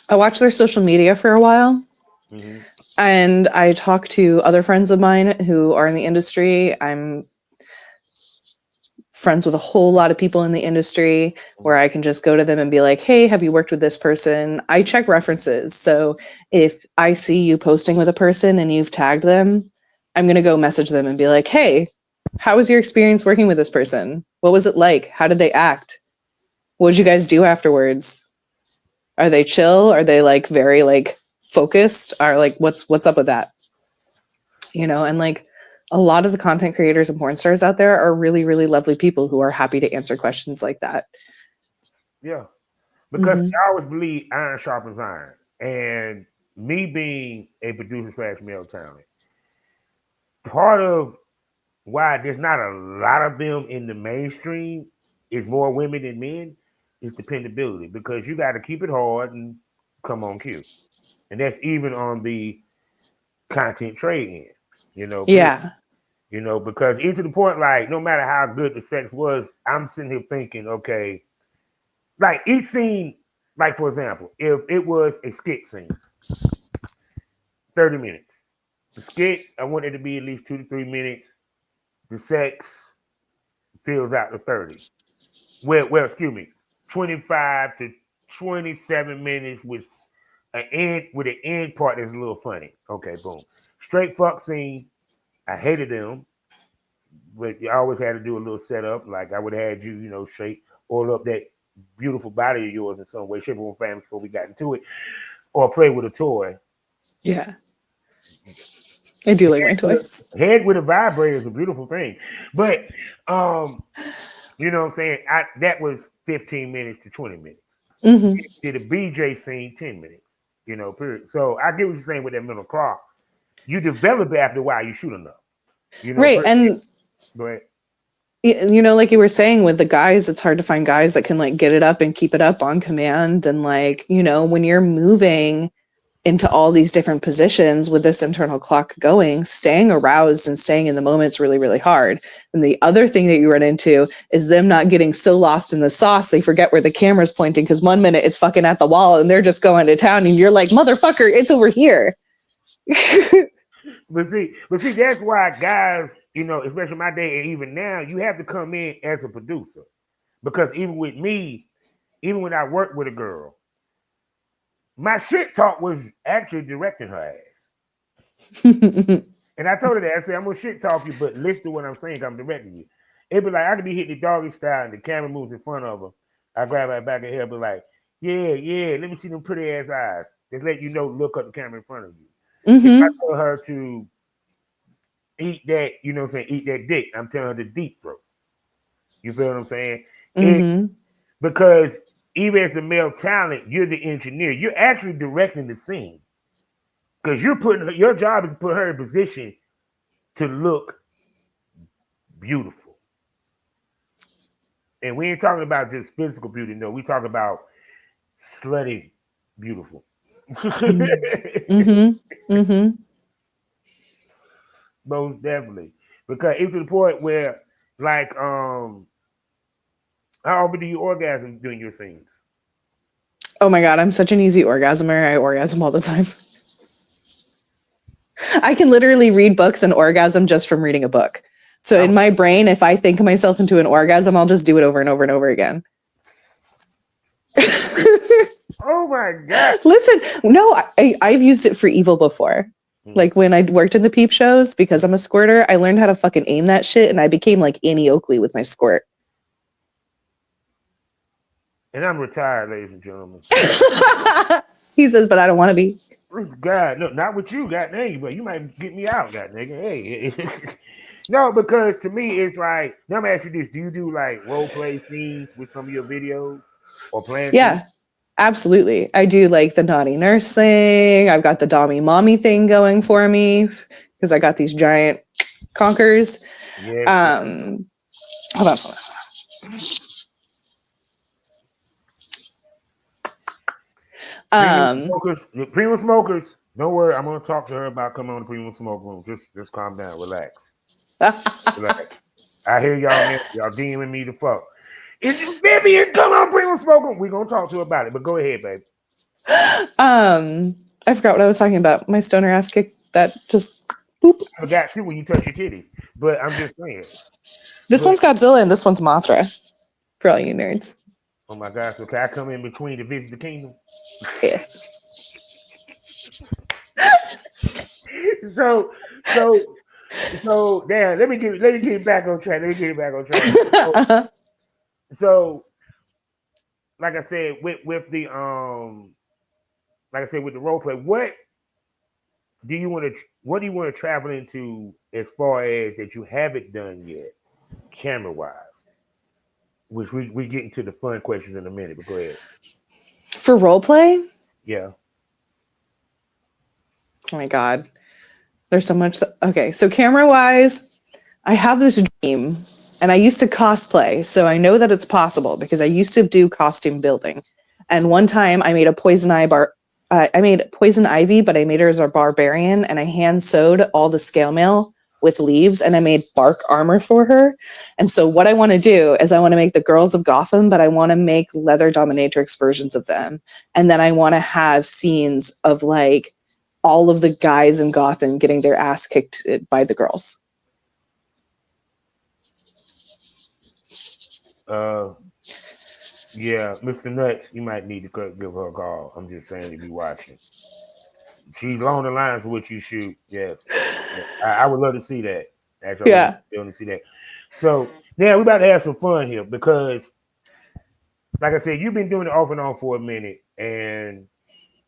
Speaker 2: I watched their social media for a while.
Speaker 1: Mm-hmm.
Speaker 2: And I talk to other friends of mine who are in the industry. I'm friends with a whole lot of people in the industry where I can just go to them and be like, hey, have you worked with this person? I check references. So if I see you posting with a person and you've tagged them, I'm going to go message them and be like, hey, how was your experience working with this person? What was it like? How did they act? What did you guys do afterwards? Are they chill? Are they like very like focused? Are like, what's up with that? You know, and like a lot of the content creators and porn stars out there are really, really lovely people who are happy to answer questions like that.
Speaker 1: Yeah. Because I always believe iron sharpens iron. And me being a producer / male talent, part of why there's not a lot of them in the mainstream is more women than men is dependability. Because you got to keep it hard and come on cue. And that's even on the content trade end, you know.
Speaker 2: Yeah.
Speaker 1: You know, because even to the point, like, no matter how good the sex was, I'm sitting here thinking, okay, like each scene, like for example, if it was a skit scene, 30 minutes. The skit, I want it to be at least 2 to 3 minutes. The sex fills out the 30. Well, excuse me, 25 to 27 minutes with an end part that's a little funny. Okay, boom. Straight fuck scene. I hated them, but you always had to do a little setup. Like I would have had you, you know, shake, oil up that beautiful body of yours in some way, shape, or form before we got into it, or play with a toy.
Speaker 2: Yeah. I do like my toys.
Speaker 1: Head with a vibrator is a beautiful thing. But you know what I'm saying? That was 15 minutes to 20 minutes.
Speaker 2: Mm-hmm.
Speaker 1: Did a BJ scene 10 minutes, you know, period. So I get what you're saying with that middle clock. You develop it after a while, you shoot enough. You know,
Speaker 2: right. And
Speaker 1: go ahead.
Speaker 2: You know, like you were saying with the guys, it's hard to find guys that can like get it up and keep it up on command. And like, you know, when you're moving into all these different positions with this internal clock going, staying aroused and staying in the moment is really, really hard. And the other thing that you run into is them not getting so lost in the sauce, they forget where the camera's pointing because 1 minute it's fucking at the wall and they're just going to town and you're like, motherfucker, it's over here.
Speaker 1: But see, that's why guys, you know, especially my day and even now, you have to come in as a producer. Because even with me, even when I worked with a girl, my shit talk was actually directing her ass. And I told her that. I said, I'm gonna shit talk you, but listen to what I'm saying. I'm directing you. It'd be like I could be hitting the doggy style and the camera moves in front of her. I grab her back of her, be like, yeah, let me see them pretty ass eyes. Just let you know, look up the camera in front of you. If I tell her to eat that, you know what I'm saying, eat that dick, I'm telling her to deep throat. You feel what I'm saying? Because even as a male talent, you're the engineer. You're actually directing the scene. Because your job is to put her in position to look beautiful. And we ain't talking about just physical beauty, no. We talking about slutty beautiful. Most definitely. Because it's to the point where, like, how often do you orgasm during your scenes?
Speaker 2: Oh my God, I'm such an easy orgasmer. I orgasm all the time. I can literally read books and orgasm just from reading a book. So in my brain, if I think myself into an orgasm, I'll just do it over and over and over again.
Speaker 1: Oh my God.
Speaker 2: Listen, no, I've used it for evil before. Like when I worked in the peep shows, because I'm a squirter, I learned how to fucking aim that shit and I became like Annie Oakley with my squirt.
Speaker 1: And I'm retired, ladies and gentlemen.
Speaker 2: He says, but I don't want to be.
Speaker 1: God, no, not with you, God dang, but you might get me out, God nigga. Hey. No, because to me, it's like, let me ask you this. Do you do like role play scenes with some of your videos or plan to?
Speaker 2: Yeah, absolutely. I do like the naughty nurse thing. I've got the Dommy mommy thing going for me because I got these giant conkers.
Speaker 1: Yes.
Speaker 2: Hold on.
Speaker 1: Premium smokers. Don't worry, I'm gonna talk to her about coming on the premium smoke room. Just calm down, relax. Relax. I hear y'all DMing me the fuck. Is Vivian come on premium smoke room? We gonna talk to her about it, but go ahead, baby.
Speaker 2: I forgot what I was talking about. My stoner ass kick that just boop.
Speaker 1: I forgot too when you touch your titties, but I'm just saying.
Speaker 2: This one's Godzilla and this one's Mothra for all you nerds.
Speaker 1: Oh my God! So can I come in between to visit the kingdom?
Speaker 2: Yes.
Speaker 1: So damn. Let me get it back on track. So, like I said, with the with the role play, what do you want to travel into as far as that you haven't done yet, camera wise? Which we get into the fun questions in a minute, but go ahead.
Speaker 2: For role play?
Speaker 1: Yeah.
Speaker 2: Oh my God. There's so much. Okay. So camera wise, I have this dream and I used to cosplay. So I know that it's possible because I used to do costume building. And one time I made a poison ivy, but I made her as a barbarian and I hand sewed all the scale mail with leaves and I made bark armor for her. And so what I want to do is I want to make the girls of Gotham, but I want to make leather dominatrix versions of them. And then I want to have scenes of like all of the guys in Gotham getting their ass kicked by the girls.
Speaker 1: Yeah, Mr. Nuts, you might need to give her a call. I'm just saying to be watching. She's along the lines of what you shoot. Yes. I would love to see that. Actually,
Speaker 2: Yeah.
Speaker 1: I would love to see that. So now we're about to have some fun here because, like I said, you've been doing it off and on for a minute, and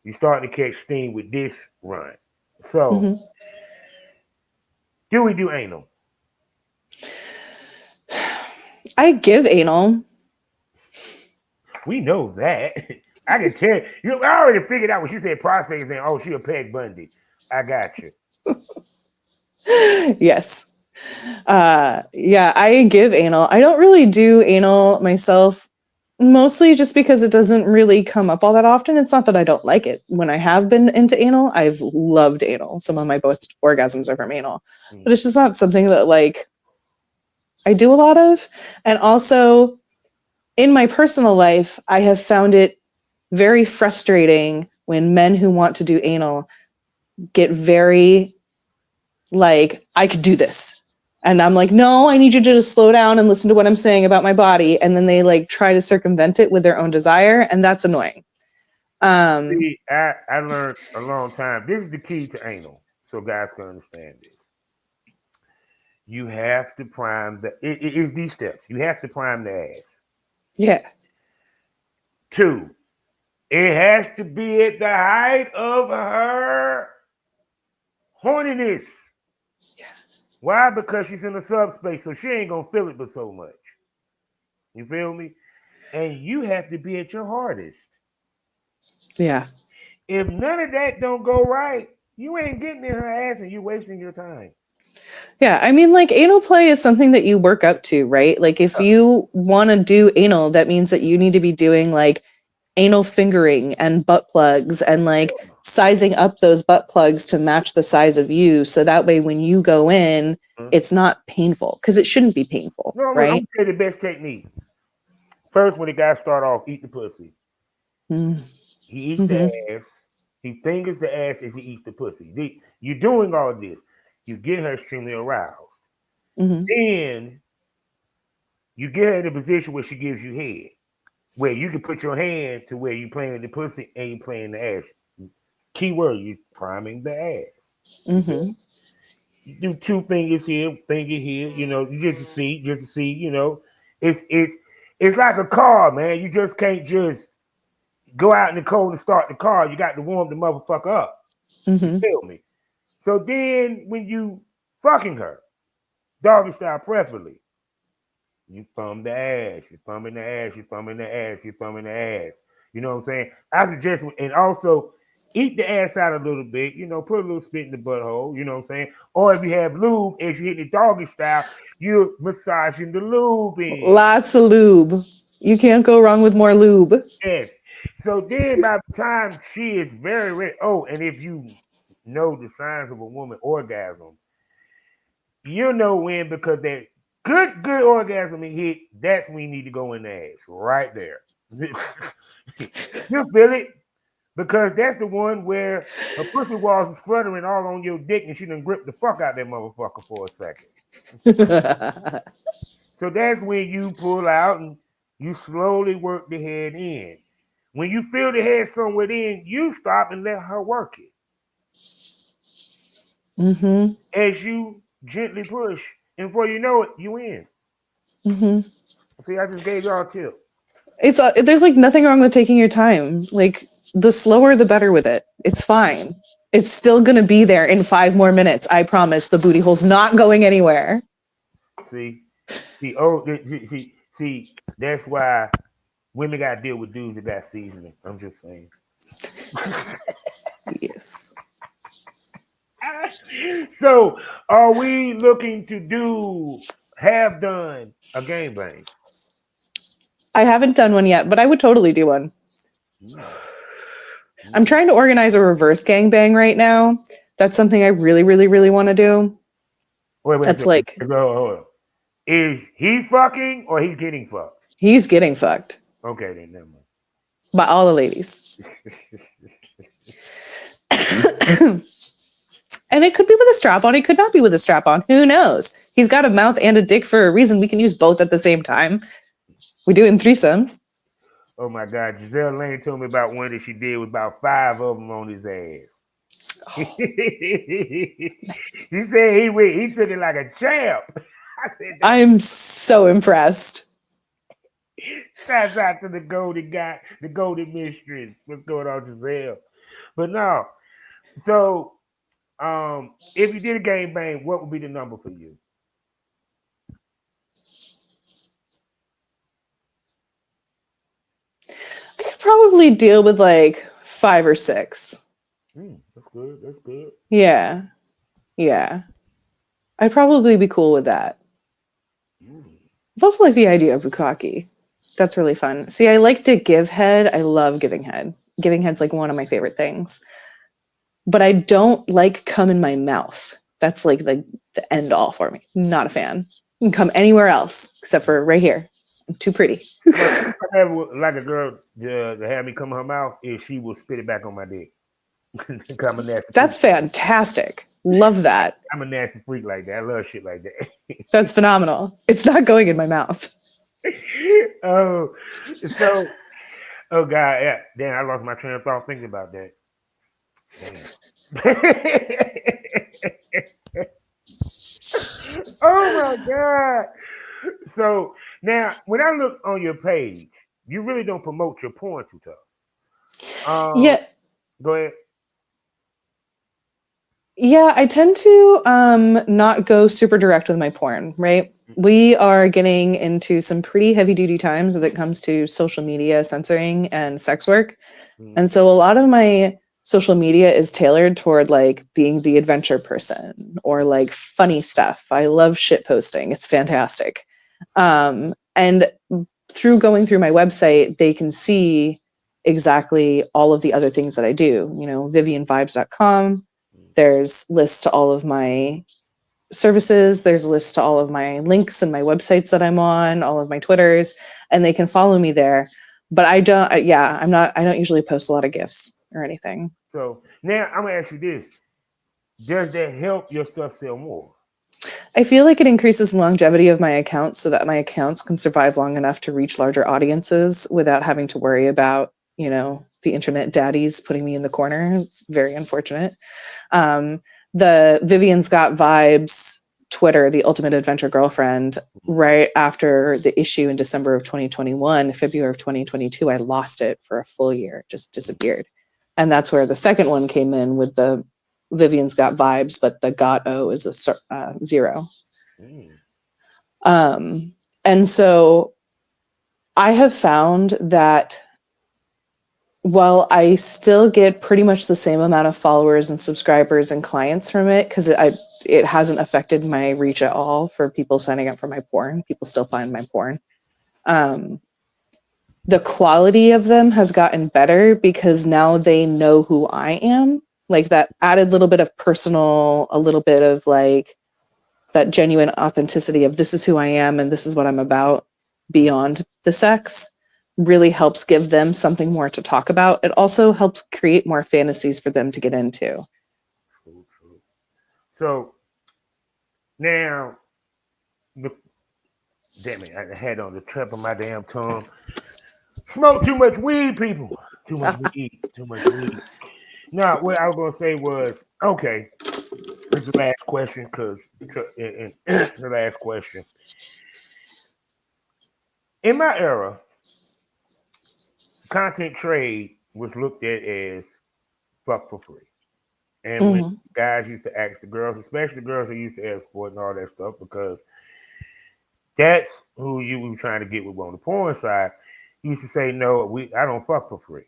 Speaker 1: you're starting to catch steam with this run. So, do we do anal?
Speaker 2: I give anal.
Speaker 1: We know that. I can tell you. I already figured out when she said prostate, saying, "Oh, she a Peg Bundy." I got you.
Speaker 2: Yes. Yeah, I give anal. I don't really do anal myself, mostly just because it doesn't really come up all that often. It's not that I don't like it. When I have been into anal, I've loved anal. Some of my best orgasms are from anal, but it's just not something that like I do a lot of. And also in my personal life, I have found it very frustrating when men who want to do anal get very like, I could do this. And I'm like, no, I need you to just slow down and listen to what I'm saying about my body. And then they like try to circumvent it with their own desire. And that's annoying.
Speaker 1: See, I learned a long time. This is the key to anal. So guys can understand this. You have to prime it is these steps. You have to prime the ass.
Speaker 2: Yeah.
Speaker 1: 2, it has to be at the height of her horniness.
Speaker 2: Yeah.
Speaker 1: Why? Because she's in a subspace, so she ain't gonna feel it but so much. You feel me? And you have to be at your hardest.
Speaker 2: Yeah.
Speaker 1: If none of that don't go right, you ain't getting in her ass and you wasting your time.
Speaker 2: Yeah, I mean, like anal play is something that you work up to, right? Like if you want to do anal, that means that you need to be doing like anal fingering and butt plugs and like sizing up those butt plugs to match the size of you. So that way when you go in, it's not painful because it shouldn't be painful,
Speaker 1: no,
Speaker 2: right?
Speaker 1: I'm gonna tell you the best technique. First, when the guy start off, eat the pussy. He eats the ass. He fingers the ass as he eats the pussy. You're doing all this. You get her extremely aroused. Then you get her in a position where she gives you head, where you can put your hand to where you playing the pussy and you playing the ass. Key word, you priming the ass. You do 2 fingers here, finger here. You know, just to see. You know, it's It's like a car, man. You just can't just go out in the cold and start the car. You got to warm the motherfucker up. You
Speaker 2: Mm-hmm.
Speaker 1: feel me? So then when you fucking her, doggy style preferably, you thumb the ass, you thumbing the ass, you thumbing the ass, you thumbing the ass. You know what I'm saying? I suggest, and also eat the ass out a little bit, put a little spit in the butthole, you know what I'm saying? Or if you have lube, as you hit the doggy style, you're massaging the lube in.
Speaker 2: Lots of lube. You can't go wrong with more lube.
Speaker 1: Yes. So then by the time she is very ready, and if you know the signs of a woman orgasm, you know when, because that good orgasm and hit, that's when you need to go in the ass right there. You feel it? Because that's the one where her pussy walls is fluttering all on your dick and she done grip the fuck out that motherfucker for a second. So that's when you pull out and you slowly work the head in. When you feel the head somewhere in, you stop and let her work it.
Speaker 2: Mm-hmm.
Speaker 1: As you gently push, and before you know it, you in.
Speaker 2: Mm-hmm.
Speaker 1: See, I just gave y'all a tip.
Speaker 2: There's like nothing wrong with taking your time. Like the slower the better with it. It's fine. It's still gonna be there in 5 more minutes. I promise. The booty hole's not going anywhere.
Speaker 1: See, that's why women got to deal with dudes that got seasoning. I'm just saying.
Speaker 2: Yes.
Speaker 1: So, are we looking to have done a game bang?
Speaker 2: I haven't done one yet, but I would totally do one. I'm trying to organize a reverse gangbang right now. That's something I really, really, really want to do.
Speaker 1: Wait,
Speaker 2: That's like,
Speaker 1: hold on. Is he fucking or he's getting fucked?
Speaker 2: he's getting fucked.
Speaker 1: Okay, then never mind.
Speaker 2: By all the ladies. And it could be with a strap on. It could not be with a strap on. Who knows? He's got a mouth and a dick for a reason. We can use both at the same time. We do it in threesomes.
Speaker 1: Oh my God. Giselle Lane told me about one that she did with about 5 of them on his ass. Oh. He said he took it like a champ.
Speaker 2: I'm so impressed.
Speaker 1: Shouts out to the golden guy, the golden mistress. What's going on, Giselle? But no. So, if you did a game bang, what would be the number for you?
Speaker 2: I could probably deal with like 5 or 6.
Speaker 1: That's good. That's good.
Speaker 2: Yeah. I'd probably be cool with that. I also like the idea of bukkake. That's really fun. See, I like to give head. I love giving head. Giving head's like one of my favorite things. But I don't like cum in my mouth. That's like the end all for me. Not a fan. You can come anywhere else except for right here. I'm too pretty.
Speaker 1: Like a girl to have me come in her mouth, if she will spit it back on my dick. I'm a nasty
Speaker 2: That's freak. Fantastic. Love that.
Speaker 1: I'm a nasty freak like that. I love shit like that.
Speaker 2: That's phenomenal. It's not going in my mouth.
Speaker 1: Oh God, yeah. Damn, I lost my train of thought thinking about that. Oh my God. So now when I look on your page, you really don't promote your porn too tough.
Speaker 2: Yeah.
Speaker 1: Go ahead.
Speaker 2: Yeah, I tend to not go super direct with my porn, right? We are getting into some pretty heavy duty times when it comes to social media censoring and sex work. And so a lot of my social media is tailored toward like being the adventure person or like funny stuff. I love shit posting. It's fantastic. And through going through my website, they can see exactly all of the other things that I do. vivianvibes.com. There's lists to all of my services. There's lists to all of my links and my websites that I'm on, all of my Twitters, and they can follow me there. But I don't usually post a lot of GIFs or anything.
Speaker 1: So now I'm gonna ask you this. Does that help your stuff sell more?
Speaker 2: I feel like it increases the longevity of my accounts so that my accounts can survive long enough to reach larger audiences without having to worry about, the internet daddies putting me in the corner. It's very unfortunate. The Vivian's Got Vibes Twitter, the Ultimate Adventure Girlfriend, right after the issue in December of 2021, February of 2022, I lost it for a full year. It just disappeared. And that's where the second one came in with the Vivian's Got Vibes, but the got O is a 0. And so I have found that while I still get pretty much the same amount of followers and subscribers and clients from it, because it hasn't affected my reach at all for people signing up for my porn. People still find my porn. The quality of them has gotten better because now they know who I am. Like that added little bit of personal, a little bit of like that genuine authenticity of this is who I am and this is what I'm about beyond the sex really helps give them something more to talk about. It also helps create more fantasies for them to get into.
Speaker 1: True. So now, damn it, I had on the tip of my damn tongue. Smoke too much weed, people. Too much weed. Now, what I was going to say was, okay, this is the last question, because the last question. In my era, content trade was looked at as fuck for free. And when guys used to ask the girls, especially the girls who used to escort and all that stuff, because that's who you were trying to get with on the porn side, used to say, no, I don't fuck for free.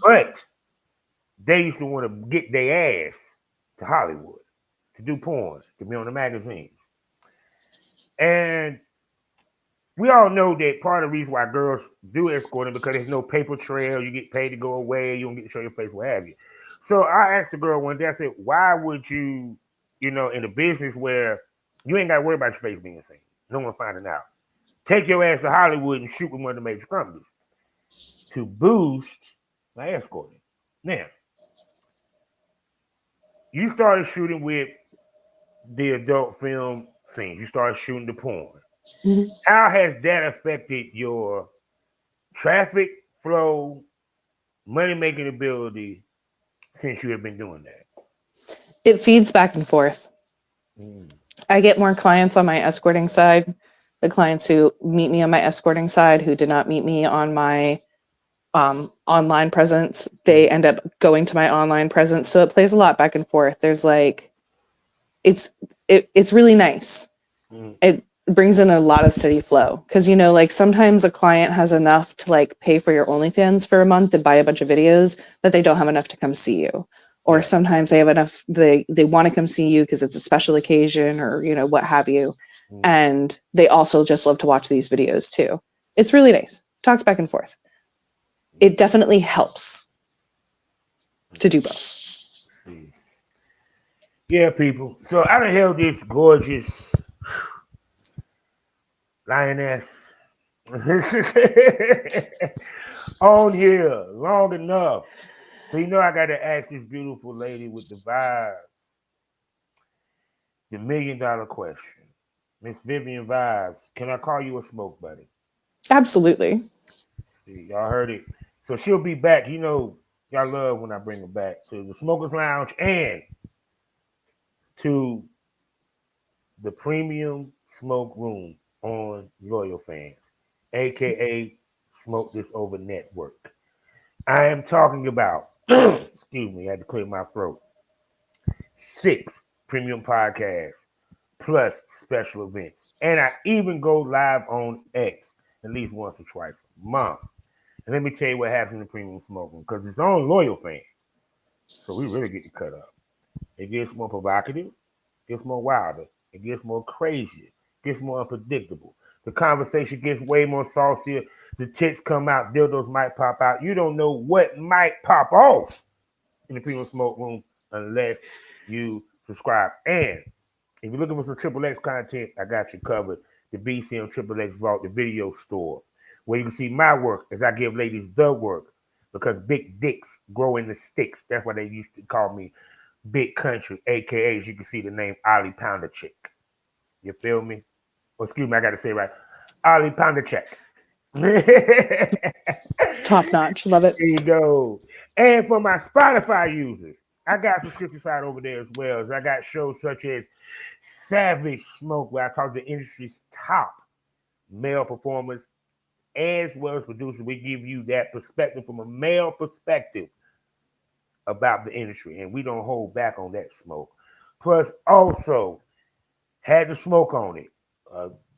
Speaker 1: But they used to want to get their ass to Hollywood to do porn, to be on the magazines. And we all know that part of the reason why girls do escorting because there's no paper trail. You get paid to go away. You don't get to show your face, what have you. So I asked the girl one day, I said, why would you, in a business where you ain't got to worry about your face being seen, no one finding out, take your ass to Hollywood and shoot with one of the major companies to boost my escorting. Now, you started shooting with the adult film scenes. You started shooting the porn. How has that affected your traffic flow, money-making ability since you have been doing that?
Speaker 2: It feeds back and forth. I get more clients on my escorting side. The clients who meet me on my escorting side who did not meet me on my online presence, they end up going to my online presence. So it plays a lot back and forth. There's like, it's really nice. It brings in a lot of steady flow because, like sometimes a client has enough to like pay for your OnlyFans for a month and buy a bunch of videos, but they don't have enough to come see you. Or sometimes they have enough, they want to come see you because it's a special occasion or, what have you. And they also just love to watch these videos too. It's really nice. Talks back and forth. It definitely helps to do both.
Speaker 1: Yeah, people. So I done held this gorgeous lioness on here long enough. So I got to ask this beautiful lady with the vibes the $1 million question. Miss Vivian Vibes, can I call you a smoke buddy?
Speaker 2: Absolutely.
Speaker 1: See, y'all heard it. So she'll be back. Y'all love when I bring her back to the Smokers Lounge and to the Premium Smoke Room on Loyal Fans, aka Smoke This Over Network. I am talking about, excuse me, I had to clear my throat, 6 premium podcasts plus special events. And I even go live on X at least once or twice a month. And let me tell you what happens in the Premium Smoke Room, because it's on Loyal Fans. So we really get to cut up. It gets more provocative, it gets more wilder, it gets more crazier, it gets more unpredictable. The conversation gets way more saucier. The tits come out, dildos might pop out. You don't know what might pop off in the Premium Smoke Room unless you subscribe. And if you're looking for some Triple X content, I got you covered. The BCM Triple X Vault, the video store, where you can see my work as I give ladies the work, because big dicks grow in the sticks. That's why they used to call me Big Country, aka, as you can see, the name Ollie Pounder Chick. You feel me? Oh, excuse me, I got to say it right. Ollie Pounder Chick.
Speaker 2: Top notch. Love it.
Speaker 1: There you go. And for my Spotify users, I got some scripture side over there as well. As I got shows such as Savage Smoke, where I talk to the industry's top male performers as well as producers. We give you that perspective from a male perspective about the industry, and we don't hold back on that smoke. Plus, also had the smoke on it.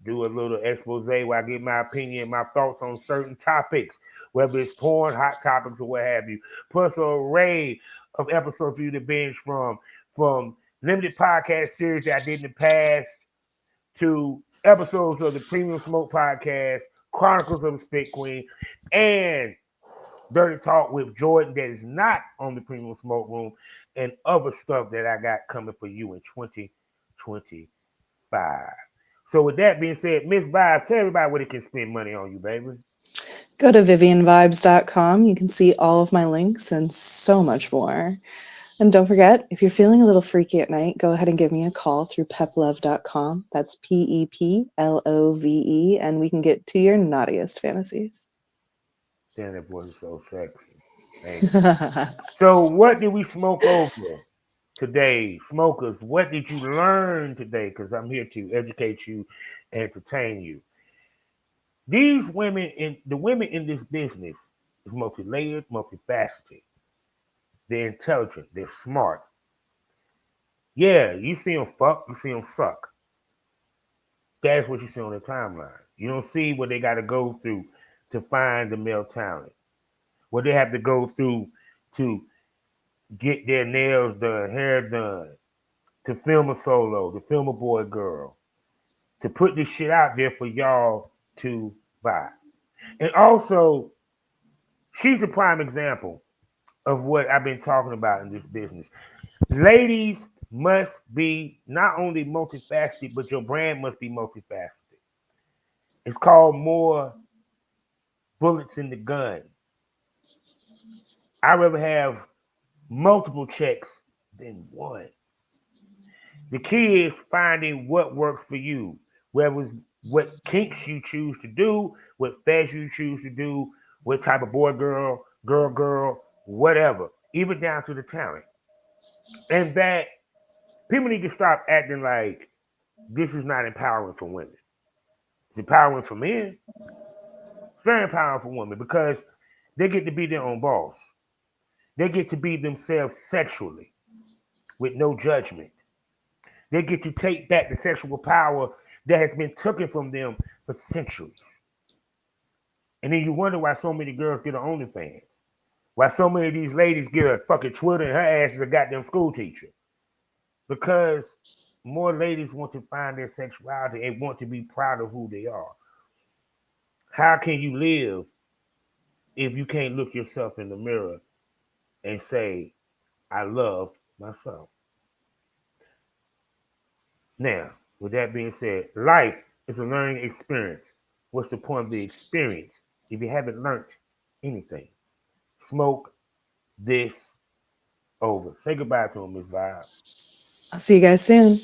Speaker 1: Do a little expose where I give my opinion, my thoughts on certain topics, whether it's porn, hot topics, or what have you. Plus, an array of episodes for you to binge from limited podcast series that I did in the past to episodes of the Premium Smoke Podcast, Chronicles of the Spit Queen, and Dirty Talk with Jordan that is not on the Premium Smoke Room, and other stuff that I got coming for you in 2025. So with that being said, Miss Vibes, tell everybody where they can spend money on you, baby.
Speaker 2: Go to vivianvibes.com. You can see all of my links and so much more. And don't forget, if you're feeling a little freaky at night, go ahead and give me a call through peplove.com. That's PEPLOVE, and we can get to your naughtiest fantasies.
Speaker 1: Damn, that voice is so sexy. So what did we smoke over today? Smokers, what did you learn today? Because I'm here to educate you, entertain you. These women, the women in this business is multi-layered, multifaceted. They're intelligent. They're smart. Yeah, you see them fuck, you see them suck. That's what you see on the timeline. You don't see what they got to go through to find the male talent. What they have to go through to get their nails done, hair done, to film a solo, to film a boy girl, to put this shit out there for y'all to buy. And also, she's a prime example of what I've been talking about in this business. Ladies must be not only multifaceted, but your brand must be multifaceted. It's called more bullets in the gun. I'd rather have multiple checks than one. The key is finding what works for you, whether it's what kinks you choose to do, what fashion you choose to do, what type of boy, girl, whatever, even down to the talent. And that people need to stop acting like this is not empowering for women. It's empowering for men. It's very empowering for women because they get to be their own boss. They get to be themselves sexually with no judgment. They get to take back the sexual power that has been taken from them for centuries. And then you wonder why so many girls get an OnlyFans. Why so many of these ladies get a fucking Twitter and her ass is a goddamn school teacher. Because more ladies want to find their sexuality and want to be proud of who they are. How can you live if you can't look yourself in the mirror and say, I love myself? Now, with that being said, life is a learning experience. What's the point of the experience if you haven't learned anything? Smoke this over. Say goodbye to him, Miss Vibes.
Speaker 2: I'll see you guys soon.